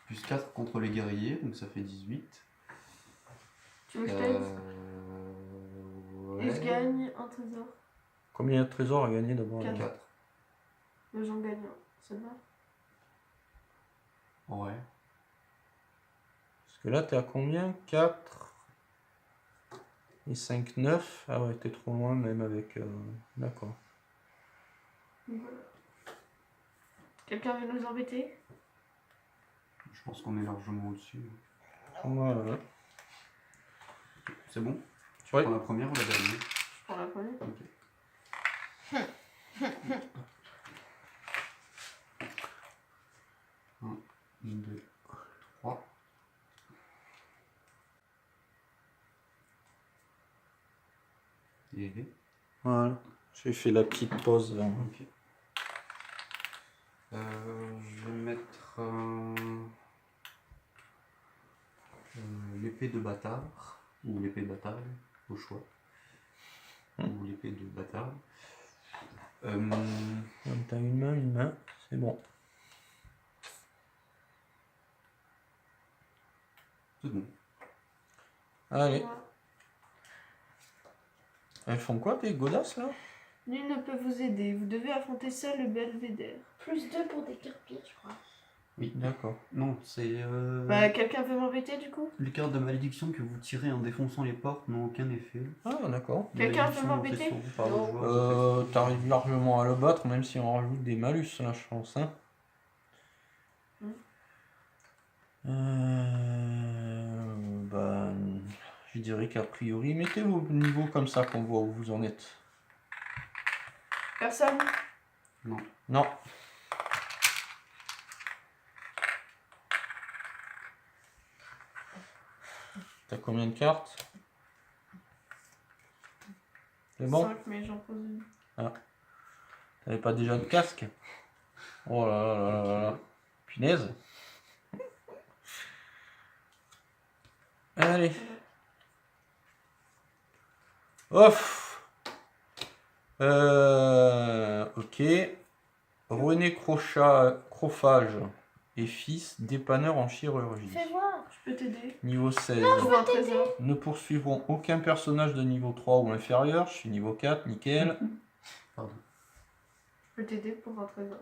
[SPEAKER 3] Plus 4 contre les guerriers, donc ça fait 18.
[SPEAKER 4] Tu veux que je t'aide Et je
[SPEAKER 3] Ouais.
[SPEAKER 4] gagne un trésor.
[SPEAKER 1] Combien de trésors à gagner d'abord?
[SPEAKER 4] Quatre.
[SPEAKER 3] 4.
[SPEAKER 4] J'en gagne un. Ça te va?
[SPEAKER 3] Ouais.
[SPEAKER 1] Parce que là, t'es à combien? 4 et 5, 9. Ah ouais, t'es trop loin même avec... D'accord.
[SPEAKER 4] Donc voilà. Quelqu'un veut nous embêter?
[SPEAKER 3] Je pense qu'on est largement au-dessus.
[SPEAKER 1] Voilà.
[SPEAKER 3] C'est bon? Tu
[SPEAKER 1] Ouais.
[SPEAKER 3] prends la première ou la dernière?
[SPEAKER 4] Je prends la première.
[SPEAKER 3] Ok. 1, 2, 3. Et...
[SPEAKER 1] Voilà. J'ai fait la petite pause.
[SPEAKER 3] Ok. Je vais mettre l'épée de bâtard, ou l'épée de bâtard, au choix. Ou l'épée de bâtard.
[SPEAKER 1] T'as une main, c'est bon.
[SPEAKER 3] C'est bon.
[SPEAKER 1] Allez.
[SPEAKER 4] Voilà.
[SPEAKER 1] Elles font quoi tes godasses là?
[SPEAKER 4] Nul ne peut vous aider. Vous devez affronter seul le belvédère.
[SPEAKER 2] Plus 2 pour des guerpiers, je crois.
[SPEAKER 3] Oui.
[SPEAKER 1] D'accord.
[SPEAKER 3] Non, c'est...
[SPEAKER 4] Bah, quelqu'un veut m'embêter du coup?
[SPEAKER 3] Les cartes de malédiction que vous tirez en défonçant les portes n'ont aucun effet.
[SPEAKER 1] Ah d'accord.
[SPEAKER 3] Les
[SPEAKER 4] Quelqu'un
[SPEAKER 3] malédictions
[SPEAKER 4] peut m'embêter
[SPEAKER 3] lancées sur vous par le
[SPEAKER 2] Non.
[SPEAKER 3] joueur,
[SPEAKER 1] T'arrives largement à le battre, même si on rajoute des malus là, je pense. Hein. Je dirais qu'a priori, mettez vos niveaux comme ça qu'on voit où vous en êtes.
[SPEAKER 4] Personne?
[SPEAKER 3] Non.
[SPEAKER 1] Non. T'as combien de cartes? C'est bon?
[SPEAKER 4] 5, mais j'en pose une.
[SPEAKER 1] T'avais pas déjà de casque? Oh là là là là là. Punaise. Allez. Off. Ok. René Crophage et fils, dépanneur en chirurgie.
[SPEAKER 2] Fais voir.
[SPEAKER 4] Je peux t'aider.
[SPEAKER 1] Niveau 16.
[SPEAKER 4] Trouve un trésor.
[SPEAKER 1] Ne poursuivront aucun personnage de niveau 3 ou inférieur. Je suis niveau 4, nickel.
[SPEAKER 3] Pardon.
[SPEAKER 4] Je peux t'aider pour un trésor.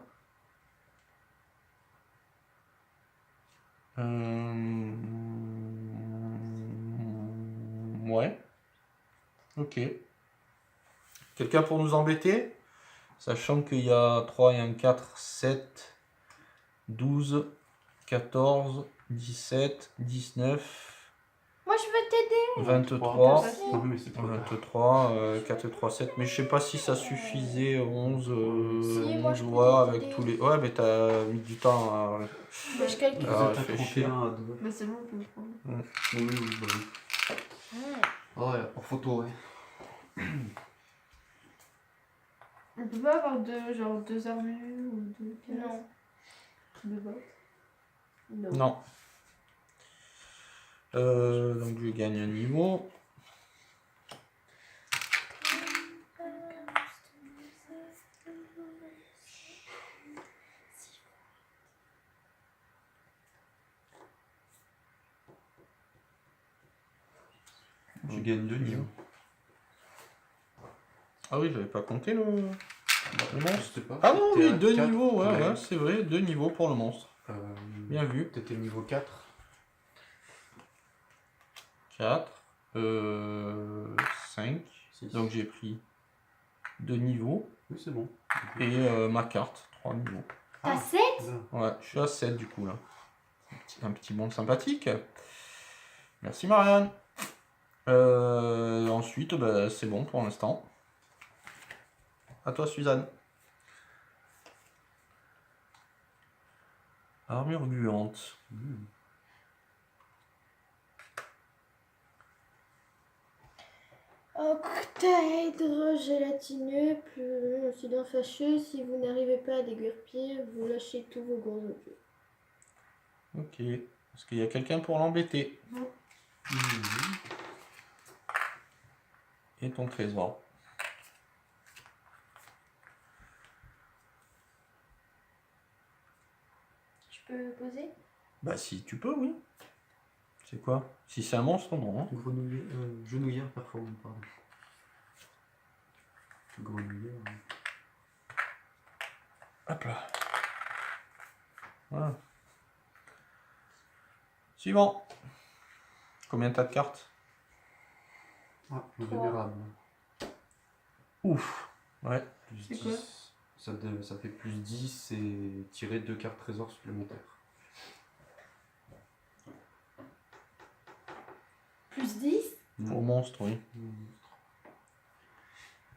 [SPEAKER 1] Ouais. Ok. Quelqu'un pour nous embêter? Sachant qu'il y a 3 et un 4, 7, 12, 14, 17, 19,
[SPEAKER 2] Moi, je veux t'aider.
[SPEAKER 1] 23,
[SPEAKER 3] Non, mais c'est trop tard.
[SPEAKER 1] 23, 4, 3, 7. Mais je sais pas si ça suffisait, 11,
[SPEAKER 2] Si, moi,
[SPEAKER 1] 11
[SPEAKER 2] je peux
[SPEAKER 1] ouais,
[SPEAKER 2] t'aider.
[SPEAKER 1] avec tous les... Ouais, mais t'as mis du temps à...
[SPEAKER 2] Mais je calcule.
[SPEAKER 1] Ah,
[SPEAKER 3] Vous êtes à
[SPEAKER 1] réfléchir.
[SPEAKER 3] 31 à 2.
[SPEAKER 4] Mais c'est bon, on peut le prendre.
[SPEAKER 3] Oui, oui, bah oui. Oh, ouais, pour photo, ouais.
[SPEAKER 4] On peut pas avoir deux armures ou deux cases?
[SPEAKER 2] Non.
[SPEAKER 4] Deux bottes? Non.
[SPEAKER 1] Non. Donc je gagne un niveau.
[SPEAKER 3] Tu gagnes 2 niveaux.
[SPEAKER 1] Ah oui, j'avais pas compté le monstre.
[SPEAKER 3] Je sais pas.
[SPEAKER 1] Ah non,
[SPEAKER 3] T'es
[SPEAKER 1] oui,
[SPEAKER 3] à
[SPEAKER 1] 2
[SPEAKER 3] 4,
[SPEAKER 1] niveaux, ouais,
[SPEAKER 3] mais,
[SPEAKER 1] ouais, c'est vrai, 2 niveaux pour le monstre. Bien vu.
[SPEAKER 3] T'étais niveau 4.
[SPEAKER 1] 4, 5.
[SPEAKER 3] Six.
[SPEAKER 1] Donc j'ai pris 2 niveaux.
[SPEAKER 3] Oui, c'est bon.
[SPEAKER 1] Et ma carte, 3 niveaux.
[SPEAKER 2] T'as 7?
[SPEAKER 1] Ouais, je suis à 7 du coup là. Un petit monde sympathique. Merci Marianne. Ensuite, bah, c'est bon pour l'instant. À toi Suzanne. Armure gluante.
[SPEAKER 2] Octaèdre gélatineux, plus incident fâcheux. Si vous n'arrivez pas à déguerpir, vous lâchez tous vos gros objets.
[SPEAKER 1] Ok. Est-ce qu'il y a quelqu'un pour l'embêter? Et ton trésor.
[SPEAKER 4] Je peux poser?
[SPEAKER 1] Bah si tu peux, oui. C'est quoi? Si c'est un monstre, non. Hein.
[SPEAKER 3] Genouillère performante, pardon. Grenouillère.
[SPEAKER 1] Hop là. Voilà. Suivant. Combien t'as de cartes?
[SPEAKER 3] Ah, le vénérable.
[SPEAKER 1] Ouf. Ouais.
[SPEAKER 3] Plus
[SPEAKER 4] C'est quoi?
[SPEAKER 3] 10. Ça fait plus 10 et tirer 2 cartes trésors supplémentaires.
[SPEAKER 2] Plus 10.
[SPEAKER 1] Pour monstre, oui.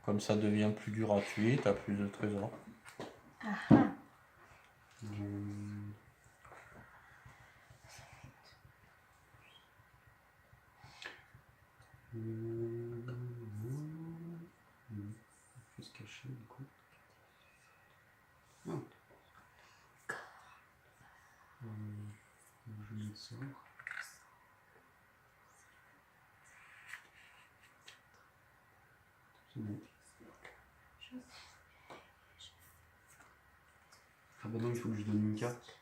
[SPEAKER 1] Comme ça devient plus dur à tuer, t'as plus de trésors.
[SPEAKER 2] Ah ah.
[SPEAKER 3] Faut se cacher du coup. Ah. Je vais mettre ça. C'est bon. Ah bah non, il faut que je donne une carte.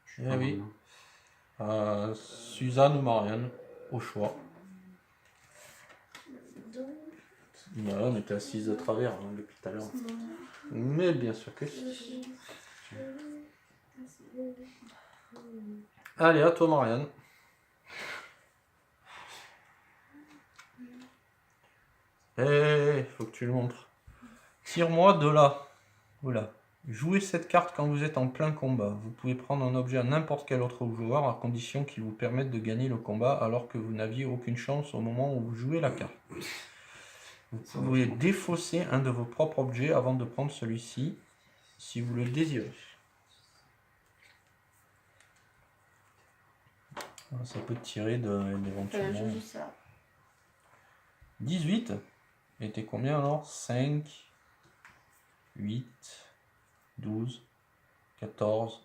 [SPEAKER 3] Je suis
[SPEAKER 1] Eh
[SPEAKER 3] pas
[SPEAKER 1] oui.
[SPEAKER 3] loin,
[SPEAKER 1] Suzanne ou Marianne, au choix.
[SPEAKER 2] Donc,
[SPEAKER 1] Voilà, on était assises de travers hein, depuis tout à l'heure. Mais bien sûr que si. Allez, à toi Marianne. Faut que tu le montres. Tire-moi de là. Voilà. Jouez cette carte quand vous êtes en plein combat. Vous pouvez prendre un objet à n'importe quel autre joueur à condition qu'il vous permette de gagner le combat alors que vous n'aviez aucune chance au moment où vous jouez la carte. Vous pouvez défausser un de vos propres objets avant de prendre celui-ci si vous le désirez. Ça peut tirer d'éventuellement
[SPEAKER 4] Juste ça.
[SPEAKER 1] 18. Et t'es combien alors? 5, 8, 12, 14,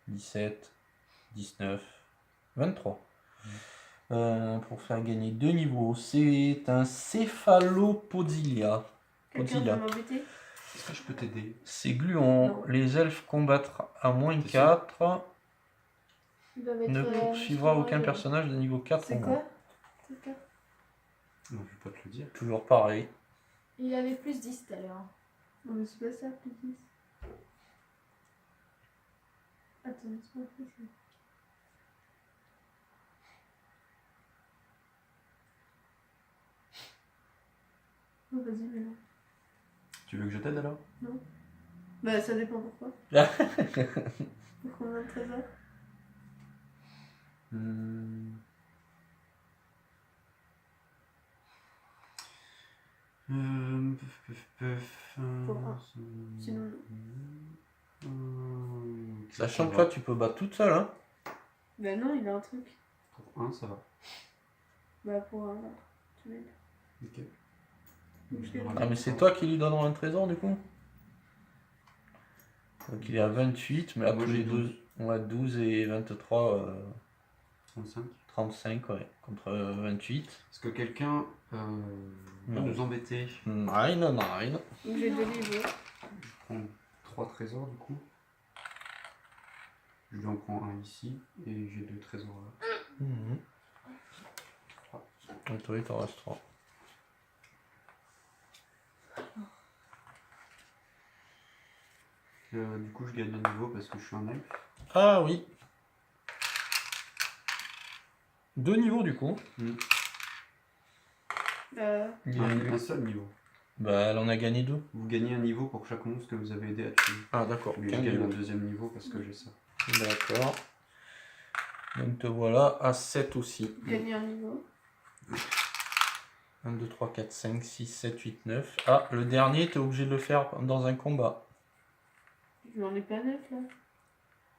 [SPEAKER 1] 17, 19, 23. Pour faire gagner 2 niveaux. C'est un céphalopodilia.
[SPEAKER 4] Quelqu'un
[SPEAKER 1] Podilla.
[SPEAKER 4] peut m'embêter?
[SPEAKER 3] Est-ce que je peux t'aider?
[SPEAKER 1] C'est gluant.
[SPEAKER 4] Non.
[SPEAKER 1] Les elfes combattent à moins
[SPEAKER 3] C'est
[SPEAKER 1] 4.
[SPEAKER 2] il va mettre.
[SPEAKER 1] Ne poursuivra aucun
[SPEAKER 2] Moyen.
[SPEAKER 1] personnage de niveau 4
[SPEAKER 4] C'est
[SPEAKER 1] ou
[SPEAKER 4] quoi?
[SPEAKER 1] moins.
[SPEAKER 4] C'est quoi?
[SPEAKER 3] Non, je vais pas te le dire.
[SPEAKER 1] Toujours pareil.
[SPEAKER 2] Il avait plus 10 tout à l'heure.
[SPEAKER 4] Non, mais c'est pas ça, plus 10. Attends, laisse-moi réfléchir. Oh, vas-y, mais non.
[SPEAKER 3] Tu veux que je t'aide alors?
[SPEAKER 4] Bah, ça dépend pourquoi. Pour combien de trésors? Pour un. Sinon,
[SPEAKER 1] Sachant que là, tu peux battre toute seule. Hein.
[SPEAKER 4] bah non, il a un truc.
[SPEAKER 3] Pour 1, ça va.
[SPEAKER 4] Bah, pour un, là. Tu m'aides.
[SPEAKER 3] Ok.
[SPEAKER 4] Donc, je vais-
[SPEAKER 1] Ah, mais c'est toi qui lui donneras un trésor du coup? Donc il est à 28, mais là
[SPEAKER 3] Moi,
[SPEAKER 1] tous
[SPEAKER 3] j'ai
[SPEAKER 1] les deux. Ouais, 12 et 23,
[SPEAKER 3] 35.
[SPEAKER 1] 35, ouais, contre 28.
[SPEAKER 3] Est-ce que quelqu'un peut
[SPEAKER 1] Non.
[SPEAKER 3] nous embêter?
[SPEAKER 1] 9.
[SPEAKER 4] Donc, j'ai 2 niveaux.
[SPEAKER 3] Je prends 3 trésors du coup. Je lui en prends un ici et j'ai 2 trésors là.
[SPEAKER 1] Mhm. Et toi, il t'en reste 3.
[SPEAKER 3] Du coup, je gagne un niveau parce que je suis un elfe.
[SPEAKER 1] Ah oui. 2 niveaux du coup. Il y a eu-
[SPEAKER 3] Un seul niveau.
[SPEAKER 1] Bah, elle en a gagné 2.
[SPEAKER 3] Vous gagnez un niveau pour chaque monstre que vous avez aidé à tuer.
[SPEAKER 1] Ah d'accord.
[SPEAKER 3] Mais je
[SPEAKER 1] Qu'un
[SPEAKER 3] gagne un
[SPEAKER 1] niveau.
[SPEAKER 3] deuxième niveau parce que j'ai ça.
[SPEAKER 1] D'accord. Donc te voilà à 7 aussi.
[SPEAKER 4] Gagner un niveau.
[SPEAKER 1] 1, 2, 3, 4, 5, 6, 7, 8, 9. Ah, le dernier, t'es obligé de le faire dans un combat.
[SPEAKER 4] Je n'en ai pas 9 là.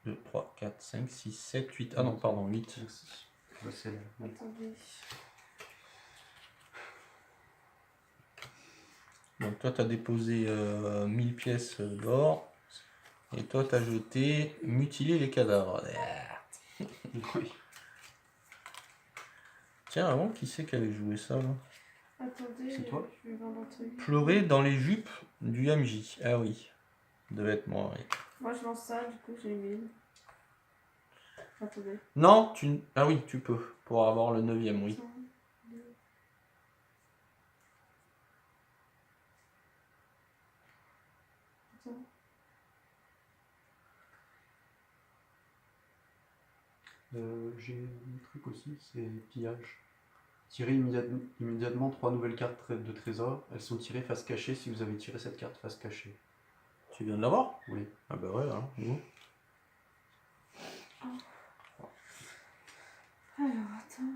[SPEAKER 1] 2, 3, 4, 5, 6, 7, 8. Ah non, pardon, 8.
[SPEAKER 3] Merci. Bah, c'est là. Bon.
[SPEAKER 4] Attendez.
[SPEAKER 1] Donc toi, t'as déposé 1000 pièces d'or. Et toi, t'as jeté mutiler les cadavres.
[SPEAKER 3] Oui.
[SPEAKER 1] Tiens, avant, qui c'est qui avait joué ça là?
[SPEAKER 4] Attendez,
[SPEAKER 3] C'est toi?
[SPEAKER 4] je vais vendre un truc.
[SPEAKER 1] Pleurer dans les jupes du MJ. Ah oui. Devait être moi, oui.
[SPEAKER 4] Moi je lance ça, du coup j'ai 1000. Attendez.
[SPEAKER 1] Non, tu... Ah oui, tu peux. Pour avoir le 9e, oui.
[SPEAKER 4] Attends, deux. Attends.
[SPEAKER 3] J'ai un truc aussi, c'est pillage. Tirez immédiatement 3 nouvelles cartes de trésor. Elles sont tirées face cachée si vous avez tiré cette carte face cachée.
[SPEAKER 1] Tu viens de l'avoir?
[SPEAKER 3] Oui.
[SPEAKER 1] Ah bah ouais, hein. Nous.
[SPEAKER 4] Alors, attends.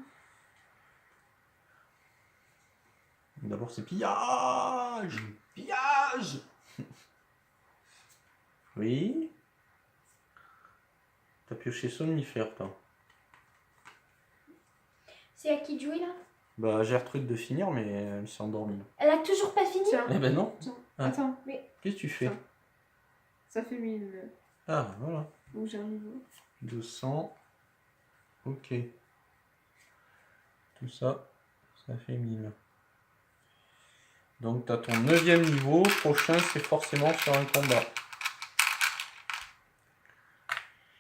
[SPEAKER 1] D'abord, c'est pillage. Pillage. Oui. T'as pioché somnifère, toi.
[SPEAKER 2] C'est à qui de jouer là?
[SPEAKER 1] Bah, Gertrude de finir, mais elle s'est endormie.
[SPEAKER 2] Elle a toujours pas fini?
[SPEAKER 4] Tiens,
[SPEAKER 1] Eh ben non.
[SPEAKER 4] tiens.
[SPEAKER 1] Ah.
[SPEAKER 4] Attends,
[SPEAKER 1] Qu'est-ce que tu fais?
[SPEAKER 4] Tiens. Ça fait 1000.
[SPEAKER 1] Ah, voilà.
[SPEAKER 4] Donc j'ai un niveau.
[SPEAKER 1] 200. Ok. Tout ça, ça fait 1000. Donc, tu as ton 9e niveau. Prochain, c'est forcément sur un combat.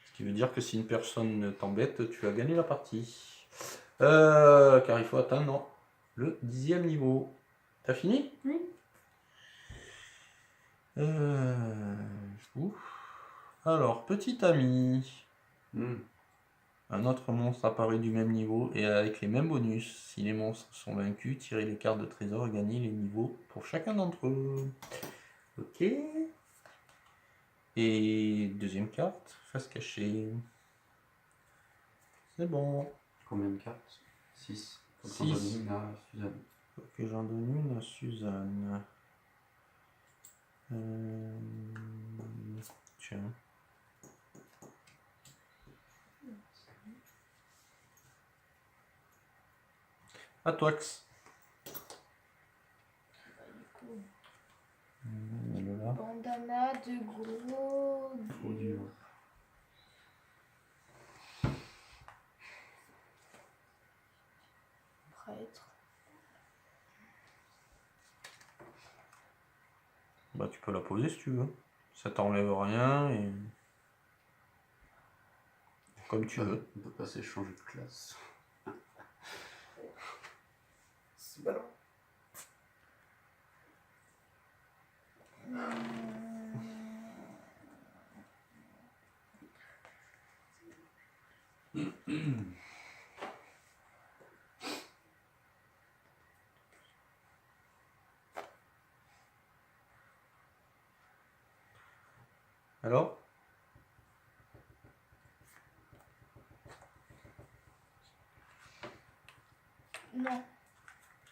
[SPEAKER 1] Ce qui veut dire que si une personne t'embête, tu as gagné la partie. Car il faut atteindre le 10e niveau. T'as fini?
[SPEAKER 4] Oui.
[SPEAKER 1] Ouf. Alors, petit ami.
[SPEAKER 3] Hmm.
[SPEAKER 1] Un autre monstre apparaît du même niveau et avec les mêmes bonus. Si les monstres sont vaincus, tirez les cartes de trésor et gagnez les niveaux pour chacun d'entre eux. Ok. Et deuxième carte, face cachée. C'est bon.
[SPEAKER 3] Combien de cartes 6. Faut que
[SPEAKER 1] Six.
[SPEAKER 3] t'en donnes une à Suzanne.
[SPEAKER 1] Faut que j'en donne une à Suzanne. Tiens. À toi. Là.
[SPEAKER 2] Bandana de gros.
[SPEAKER 3] Trop dur.
[SPEAKER 2] Prêtre.
[SPEAKER 1] Bah tu peux la poser si tu veux. Ça t'enlève rien et comme tu veux.
[SPEAKER 3] On peut pas s'échanger de classe. C'est ballon.
[SPEAKER 1] Alors?
[SPEAKER 2] Non.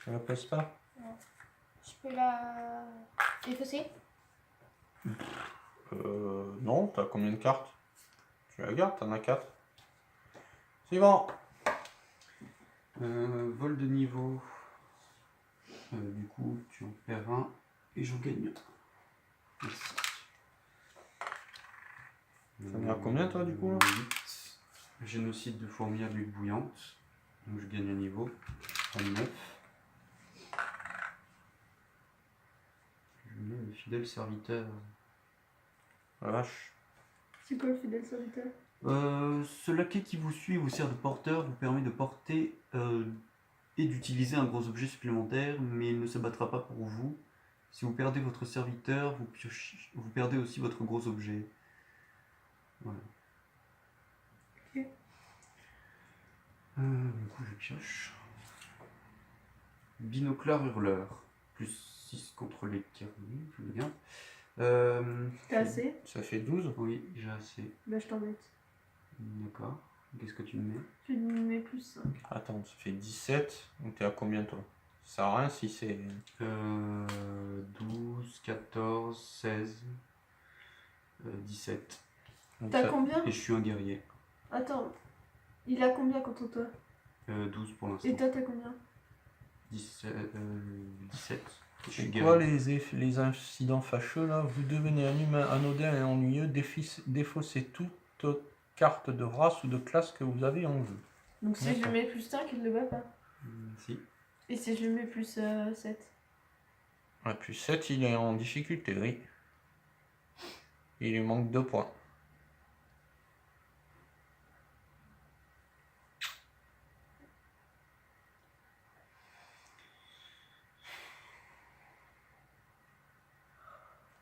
[SPEAKER 1] Ça la pèse pas?
[SPEAKER 2] Je peux la effacer?
[SPEAKER 1] Non, t'as combien de cartes? Tu la gardes, t'en as 4. Suivant.
[SPEAKER 3] Vol de niveau. Du coup, tu en perds un et j'en gagne un. Merci.
[SPEAKER 1] T'en as combien toi du coup là?
[SPEAKER 3] 8. Génocide de fourmis à bulle bouillante. Donc je gagne un niveau. À 9. Je mets le fidèle serviteur.
[SPEAKER 1] La vache.
[SPEAKER 4] C'est quoi le fidèle serviteur?
[SPEAKER 3] Ce laquais qui vous suit et vous sert de porteur vous permet de porter et d'utiliser un gros objet supplémentaire, mais il ne se battra pas pour vous. Si vous perdez votre serviteur, vous perdez aussi votre gros objet. Voilà.
[SPEAKER 4] Ok.
[SPEAKER 3] Du coup, je pioche. Binoclard hurleur. Plus 6 contre les carnets, je me garde.
[SPEAKER 4] T'as assez?
[SPEAKER 1] Ça fait 12.
[SPEAKER 3] Oui, j'ai assez.
[SPEAKER 4] Bah je t'embête.
[SPEAKER 3] D'accord. Qu'est-ce que tu me mets?
[SPEAKER 4] Tu me mets plus 5.
[SPEAKER 1] Attends, ça fait 17. Donc t'es à combien toi? Ça sert à rien si c'est...
[SPEAKER 3] 12, 14, 16, 17.
[SPEAKER 1] Donc
[SPEAKER 4] T'as
[SPEAKER 1] ça-
[SPEAKER 4] combien?
[SPEAKER 3] Et je suis un guerrier.
[SPEAKER 4] Attends. Il a combien contre toi?
[SPEAKER 3] 12 pour l'instant.
[SPEAKER 4] Et toi t'as combien?
[SPEAKER 3] 17. Je suis
[SPEAKER 1] C'est
[SPEAKER 3] guerrier.
[SPEAKER 1] quoi les incidents fâcheux là? Vous devenez un humain anodin et ennuyeux, défaussez toute carte de race ou de classe que vous avez en jeu.
[SPEAKER 4] Donc si je
[SPEAKER 1] D'accord.
[SPEAKER 4] lui mets plus 5, il le bat pas.
[SPEAKER 3] Si.
[SPEAKER 4] Et si je lui mets plus 7?
[SPEAKER 1] Ouais, plus 7, il est en difficulté, oui. Il lui manque 2 points.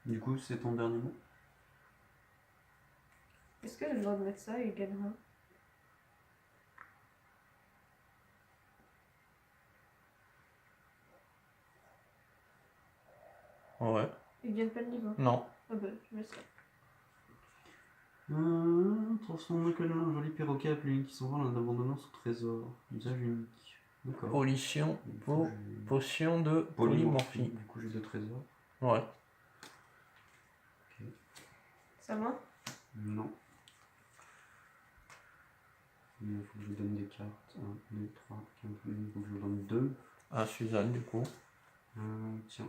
[SPEAKER 3] Du coup, c'est ton dernier mot.
[SPEAKER 4] Est-ce que j'ai le droit de mettre ça et il gagnera?
[SPEAKER 1] Ouais.
[SPEAKER 4] Il gagne pas le niveau.
[SPEAKER 1] Non.
[SPEAKER 4] Ah bah, je mets ça.
[SPEAKER 3] Transforme un colonel en joli perroquet appelé Link qui s'envole en abandonnant son trésor. Usage unique. D'accord.
[SPEAKER 1] Potion,
[SPEAKER 3] Il faut que je-
[SPEAKER 1] potion de polymorphie.
[SPEAKER 3] Du coup, j'ai 2 trésors.
[SPEAKER 1] Ouais.
[SPEAKER 4] Ça va?
[SPEAKER 3] Non. Il faut que je donne des cartes. 1, 2, 3, 4, il faut que je donne 2.
[SPEAKER 1] À Suzanne, du coup.
[SPEAKER 3] Tiens.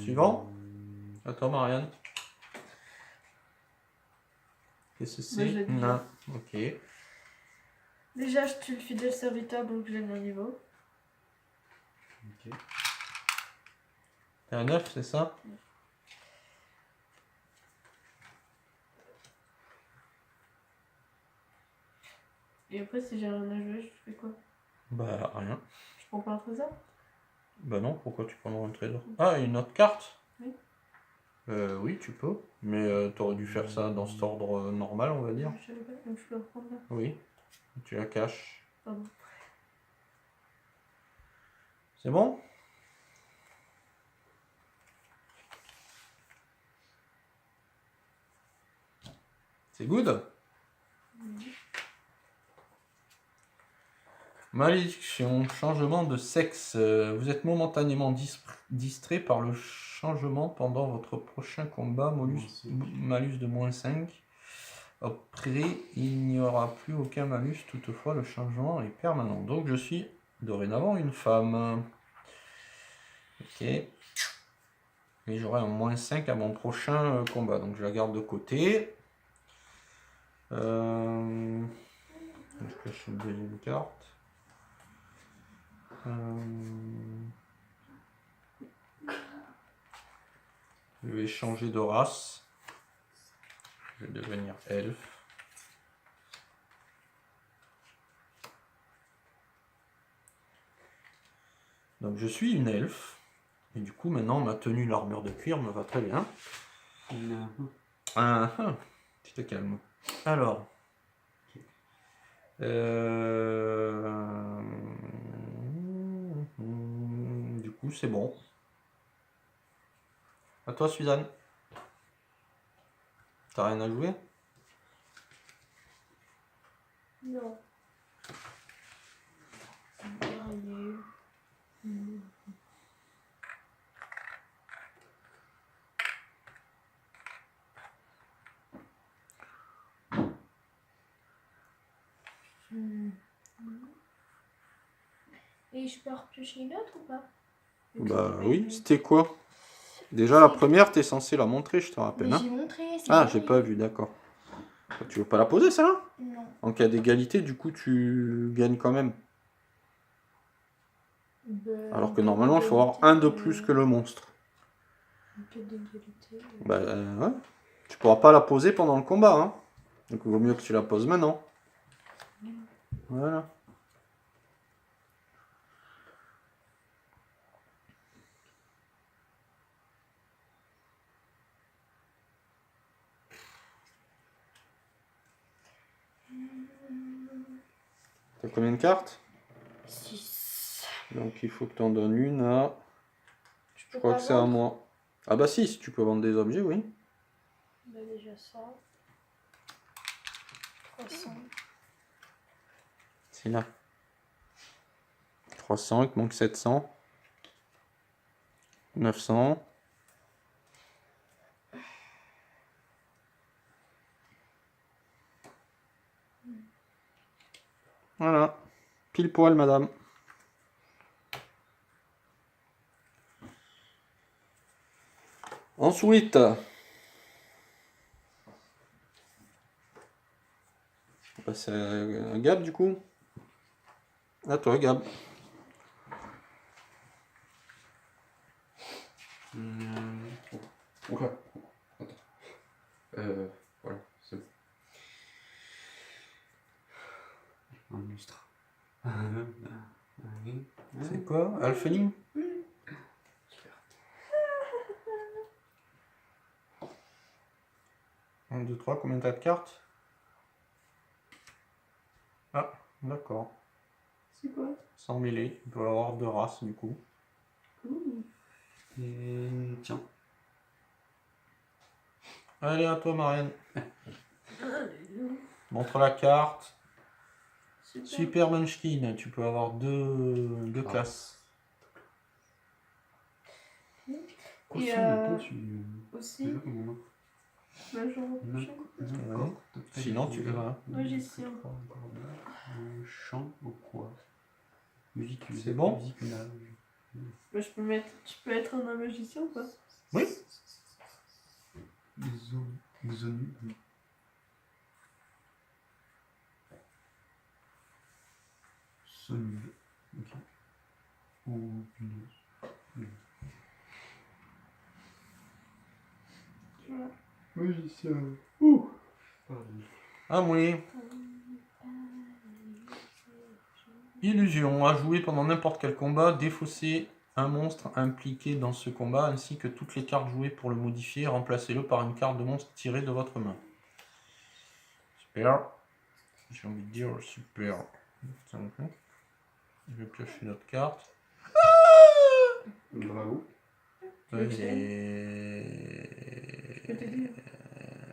[SPEAKER 1] Suivant. À toi, Marianne. Qu'est-ce que
[SPEAKER 4] Moi, je
[SPEAKER 1] c'est?
[SPEAKER 4] l'ai dit.
[SPEAKER 1] Non. Ok.
[SPEAKER 4] Déjà, je tue le fidèle serviteur, donc je gagne un niveau.
[SPEAKER 3] Ok.
[SPEAKER 1] T'es à 9, c'est ça?
[SPEAKER 4] Et après, si j'ai rien à jouer, je fais quoi?
[SPEAKER 1] Bah, rien.
[SPEAKER 4] Je prends pas un trésor?
[SPEAKER 1] Bah non, pourquoi tu prends un trésor? Ah, une autre carte?
[SPEAKER 4] Oui.
[SPEAKER 1] Oui, tu peux. Mais t'aurais dû faire ça dans cet ordre normal, on va dire.
[SPEAKER 4] Je savais pas, donc je peux reprendre là.
[SPEAKER 1] Oui. Tu la caches.
[SPEAKER 4] Pardon.
[SPEAKER 1] C'est bon? C'est good? Malédiction, changement de sexe. Vous êtes momentanément distrait par le changement pendant votre prochain combat. Malus de -5. Après, il n'y aura plus aucun malus. Toutefois, le changement est permanent. Donc, je suis dorénavant une femme. Ok. Et j'aurai un -5 à mon prochain combat. Donc, je la garde de côté. Je cache une deuxième carte. Je vais changer de race. Je vais devenir elfe. Donc je suis une elfe. Et du coup maintenant ma tenue, l'armure de cuir me va très bien. Tu te calmes. Alors. Du coup c'est bon. À toi Suzanne. T'as rien à jouer?
[SPEAKER 2] Non. Dernier. Et je peux repiocher une autre ou pas?
[SPEAKER 1] Bah oui, c'était quoi? Déjà la première, t'es censé la montrer, je te rappelle.
[SPEAKER 2] Mais
[SPEAKER 1] Hein,
[SPEAKER 2] j'ai montré. c'est
[SPEAKER 1] ah,
[SPEAKER 2] bon,
[SPEAKER 1] j'ai
[SPEAKER 2] oui.
[SPEAKER 1] pas vu, d'accord. Tu veux pas la poser, celle-là?
[SPEAKER 2] Non.
[SPEAKER 1] En cas d'égalité, du coup, tu gagnes quand même. Alors que normalement, il faut avoir un de plus que le monstre.
[SPEAKER 2] En cas d'égalité.
[SPEAKER 1] Bah ouais. Tu pourras pas la poser pendant le combat. Hein. Donc il vaut mieux que tu la poses maintenant. Voilà. T'as combien de cartes?
[SPEAKER 2] 6.
[SPEAKER 1] Donc il faut que tu en donnes une à...
[SPEAKER 2] Je
[SPEAKER 1] Je crois que c'est à moi. Ah bah si tu peux vendre des objets, oui.
[SPEAKER 2] Bah déjà ça. 300.
[SPEAKER 1] C'est là. 300, il te manque 700. 900. Voilà. Pile poil, madame. Ensuite, on passe à Gab du coup. À toi, Gab.
[SPEAKER 5] Oula. Attends. Voilà, c'est bon.
[SPEAKER 3] Un monstre.
[SPEAKER 1] C'est quoi? Alpheling? 1, 2, 3, combien t'as de cartes? Ah, d'accord.
[SPEAKER 4] C'est quoi?
[SPEAKER 1] Sans mêler, il doit y avoir 2 races du coup.
[SPEAKER 4] Ouh.
[SPEAKER 3] Et tiens.
[SPEAKER 1] Allez, à toi, Marianne. Montre la carte.
[SPEAKER 4] Super.
[SPEAKER 1] Super Munchkin, tu peux avoir deux classes.
[SPEAKER 3] Aussi,
[SPEAKER 4] Aussi,
[SPEAKER 3] déjà comme on a.
[SPEAKER 4] major
[SPEAKER 3] Non.
[SPEAKER 4] prochain.
[SPEAKER 1] Ouais. Sinon, tu verras.
[SPEAKER 4] Magicien.
[SPEAKER 3] Un chant au quoi? Musique.
[SPEAKER 1] C'est bon?
[SPEAKER 3] Musicunage.
[SPEAKER 4] Bah, tu peux être un magicien ou pas?
[SPEAKER 1] Oui.
[SPEAKER 3] Xonu. Sonu. Ok. Ou punaise.
[SPEAKER 4] Voilà.
[SPEAKER 3] Magicien. Pardon.
[SPEAKER 1] Ah oui. Illusion. À jouer pendant n'importe quel combat, défausser un monstre impliqué dans ce combat, ainsi que toutes les cartes jouées pour le modifier, remplacez-le par une carte de monstre tirée de votre main. Super. J'ai envie de dire super. Je vais piocher notre carte.
[SPEAKER 3] Bravo.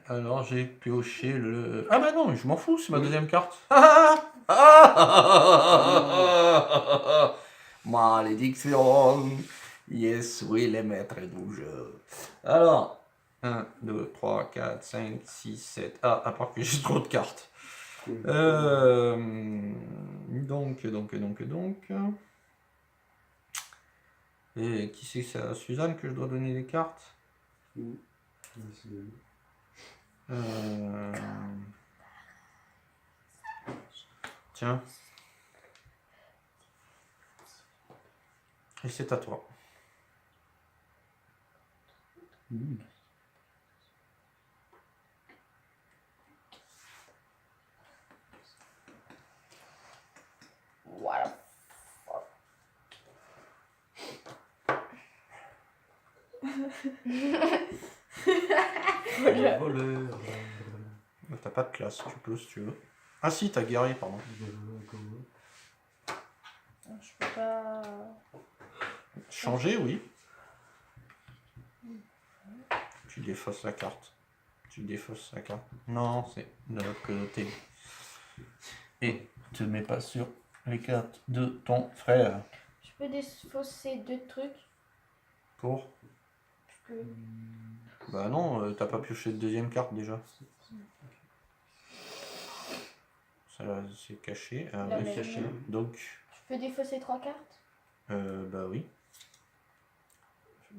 [SPEAKER 1] Alors j'ai pioché le... Ah bah non, je m'en fous, c'est ma deuxième carte. Malédiction. Yes, oui, les maîtres du jeu. Alors, 1, 2, 3, 4, 5, 6, 7. Ah, à part que j'ai trop de cartes. Donc. Et qui c'est que c'est à Suzanne que je dois donner des cartes? Tiens. Et c'est à toi.
[SPEAKER 2] Voilà.
[SPEAKER 3] Voleur.
[SPEAKER 1] T'as pas de classe, tu peux si tu veux. Ah si, t'as guerrier, pardon.
[SPEAKER 2] Je peux pas.
[SPEAKER 1] Changer, oui. Tu défausses la carte. Tu défausses la carte. Non, c'est de l'autre côté. Et te mets pas sur les cartes de ton frère.
[SPEAKER 2] Je peux défausser 2 trucs.
[SPEAKER 1] Pour?
[SPEAKER 2] Parce que.
[SPEAKER 1] Bah non, t'as pas pioché de deuxième carte déjà. Ça c'est caché. Ah,
[SPEAKER 2] La
[SPEAKER 1] oui,
[SPEAKER 2] même.
[SPEAKER 1] caché. Donc,
[SPEAKER 2] Je peux défausser 3 cartes.
[SPEAKER 1] bah oui.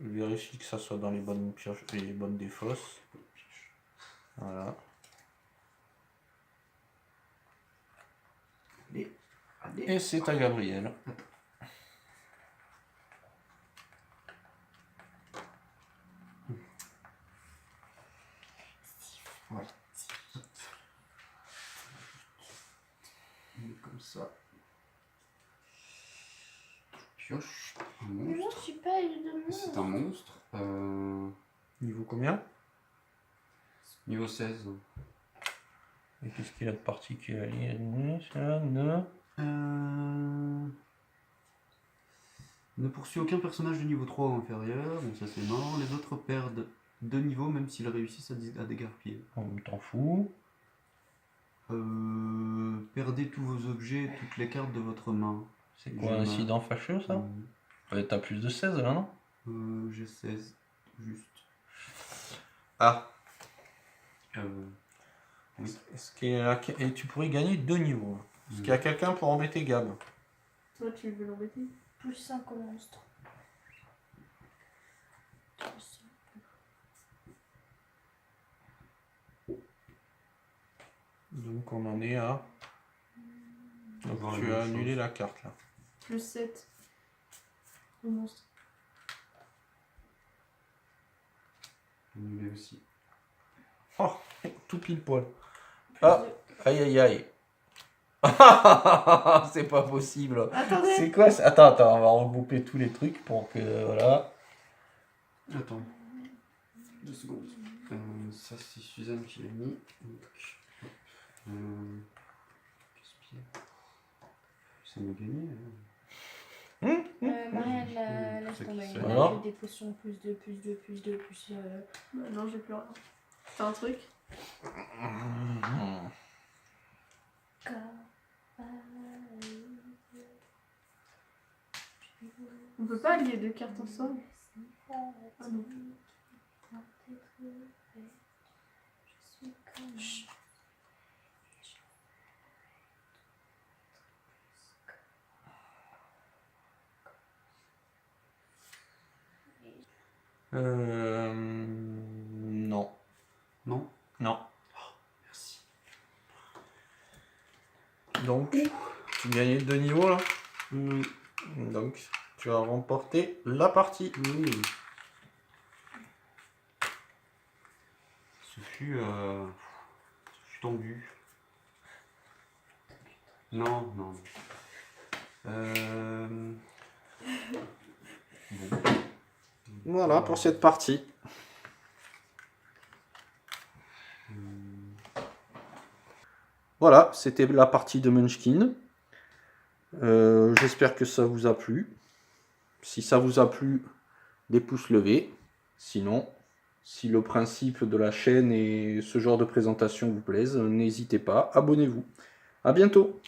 [SPEAKER 1] Vérifie que ça soit dans les bonnes pioches et les bonnes défausses. Voilà. Et c'est à Gabriel.
[SPEAKER 3] Voilà. Comme ça. Pioche. Un
[SPEAKER 2] Mais non,
[SPEAKER 3] monstre.
[SPEAKER 2] je suis pas évidemment.
[SPEAKER 3] C'est un monstre.
[SPEAKER 1] Niveau combien?
[SPEAKER 3] Niveau 16.
[SPEAKER 1] Et qu'est-ce qu'il a de particulier? Ça, ne...
[SPEAKER 3] Ne poursuit aucun personnage de niveau 3 ou inférieur. Bon, ça c'est mort. Les autres perdent 2 niveaux même s'ils réussissent à dégarpiller.
[SPEAKER 1] On t'en fout.
[SPEAKER 3] Perdez tous vos objets, toutes les cartes de votre main.
[SPEAKER 1] C'est quoi, un incident fâcheux, ça? T'as plus de 16 là, non?
[SPEAKER 3] J'ai 16. Juste.
[SPEAKER 1] Ah.
[SPEAKER 3] Oui.
[SPEAKER 1] Et tu pourrais gagner 2 niveaux. Est-ce qu'il y a quelqu'un pour embêter Gab?
[SPEAKER 4] Toi, tu veux l'embêter?
[SPEAKER 2] Plus 5 au monstre.
[SPEAKER 1] Donc on en est à... Donc
[SPEAKER 3] Voilà,
[SPEAKER 1] tu as
[SPEAKER 3] même
[SPEAKER 1] annulé
[SPEAKER 3] chose.
[SPEAKER 1] la carte là.
[SPEAKER 4] Plus 7. Au monstre.
[SPEAKER 3] Annulé aussi.
[SPEAKER 1] Oh, tout pile poil.
[SPEAKER 2] Plus
[SPEAKER 1] Ah,
[SPEAKER 2] deux.
[SPEAKER 1] aïe aïe aïe. C'est pas possible.
[SPEAKER 4] Attendez.
[SPEAKER 1] C'est quoi ça? Attends, on va regrouper tous les trucs pour que voilà.
[SPEAKER 3] Attends. 2 secondes. Ça, c'est Suzanne qui l'a mis. Donc, gaspiller. Ça m'a gagné.
[SPEAKER 2] Marianne, laisse
[SPEAKER 3] C'est
[SPEAKER 2] tomber.
[SPEAKER 3] qui,
[SPEAKER 2] Il
[SPEAKER 3] ça?
[SPEAKER 2] y
[SPEAKER 1] Alors
[SPEAKER 2] a que des potions plus de.
[SPEAKER 4] Bah non, j'ai plus rien. C'est un truc. On peut pas lier deux cartes ensemble. Ah non.
[SPEAKER 1] Non.
[SPEAKER 3] Non?
[SPEAKER 1] Non.
[SPEAKER 3] Merci.
[SPEAKER 1] Donc, tu gagnais 2 niveaux là.
[SPEAKER 3] Oui.
[SPEAKER 1] Donc, tu as remporté la partie.
[SPEAKER 3] Oui. Ce fut tendu. Non, non. Bon.
[SPEAKER 1] Voilà pour cette partie. Voilà, c'était la partie de Munchkin. J'espère que ça vous a plu. Si ça vous a plu, des pouces levés. Sinon, si le principe de la chaîne et ce genre de présentation vous plaisent, n'hésitez pas, abonnez-vous. À bientôt.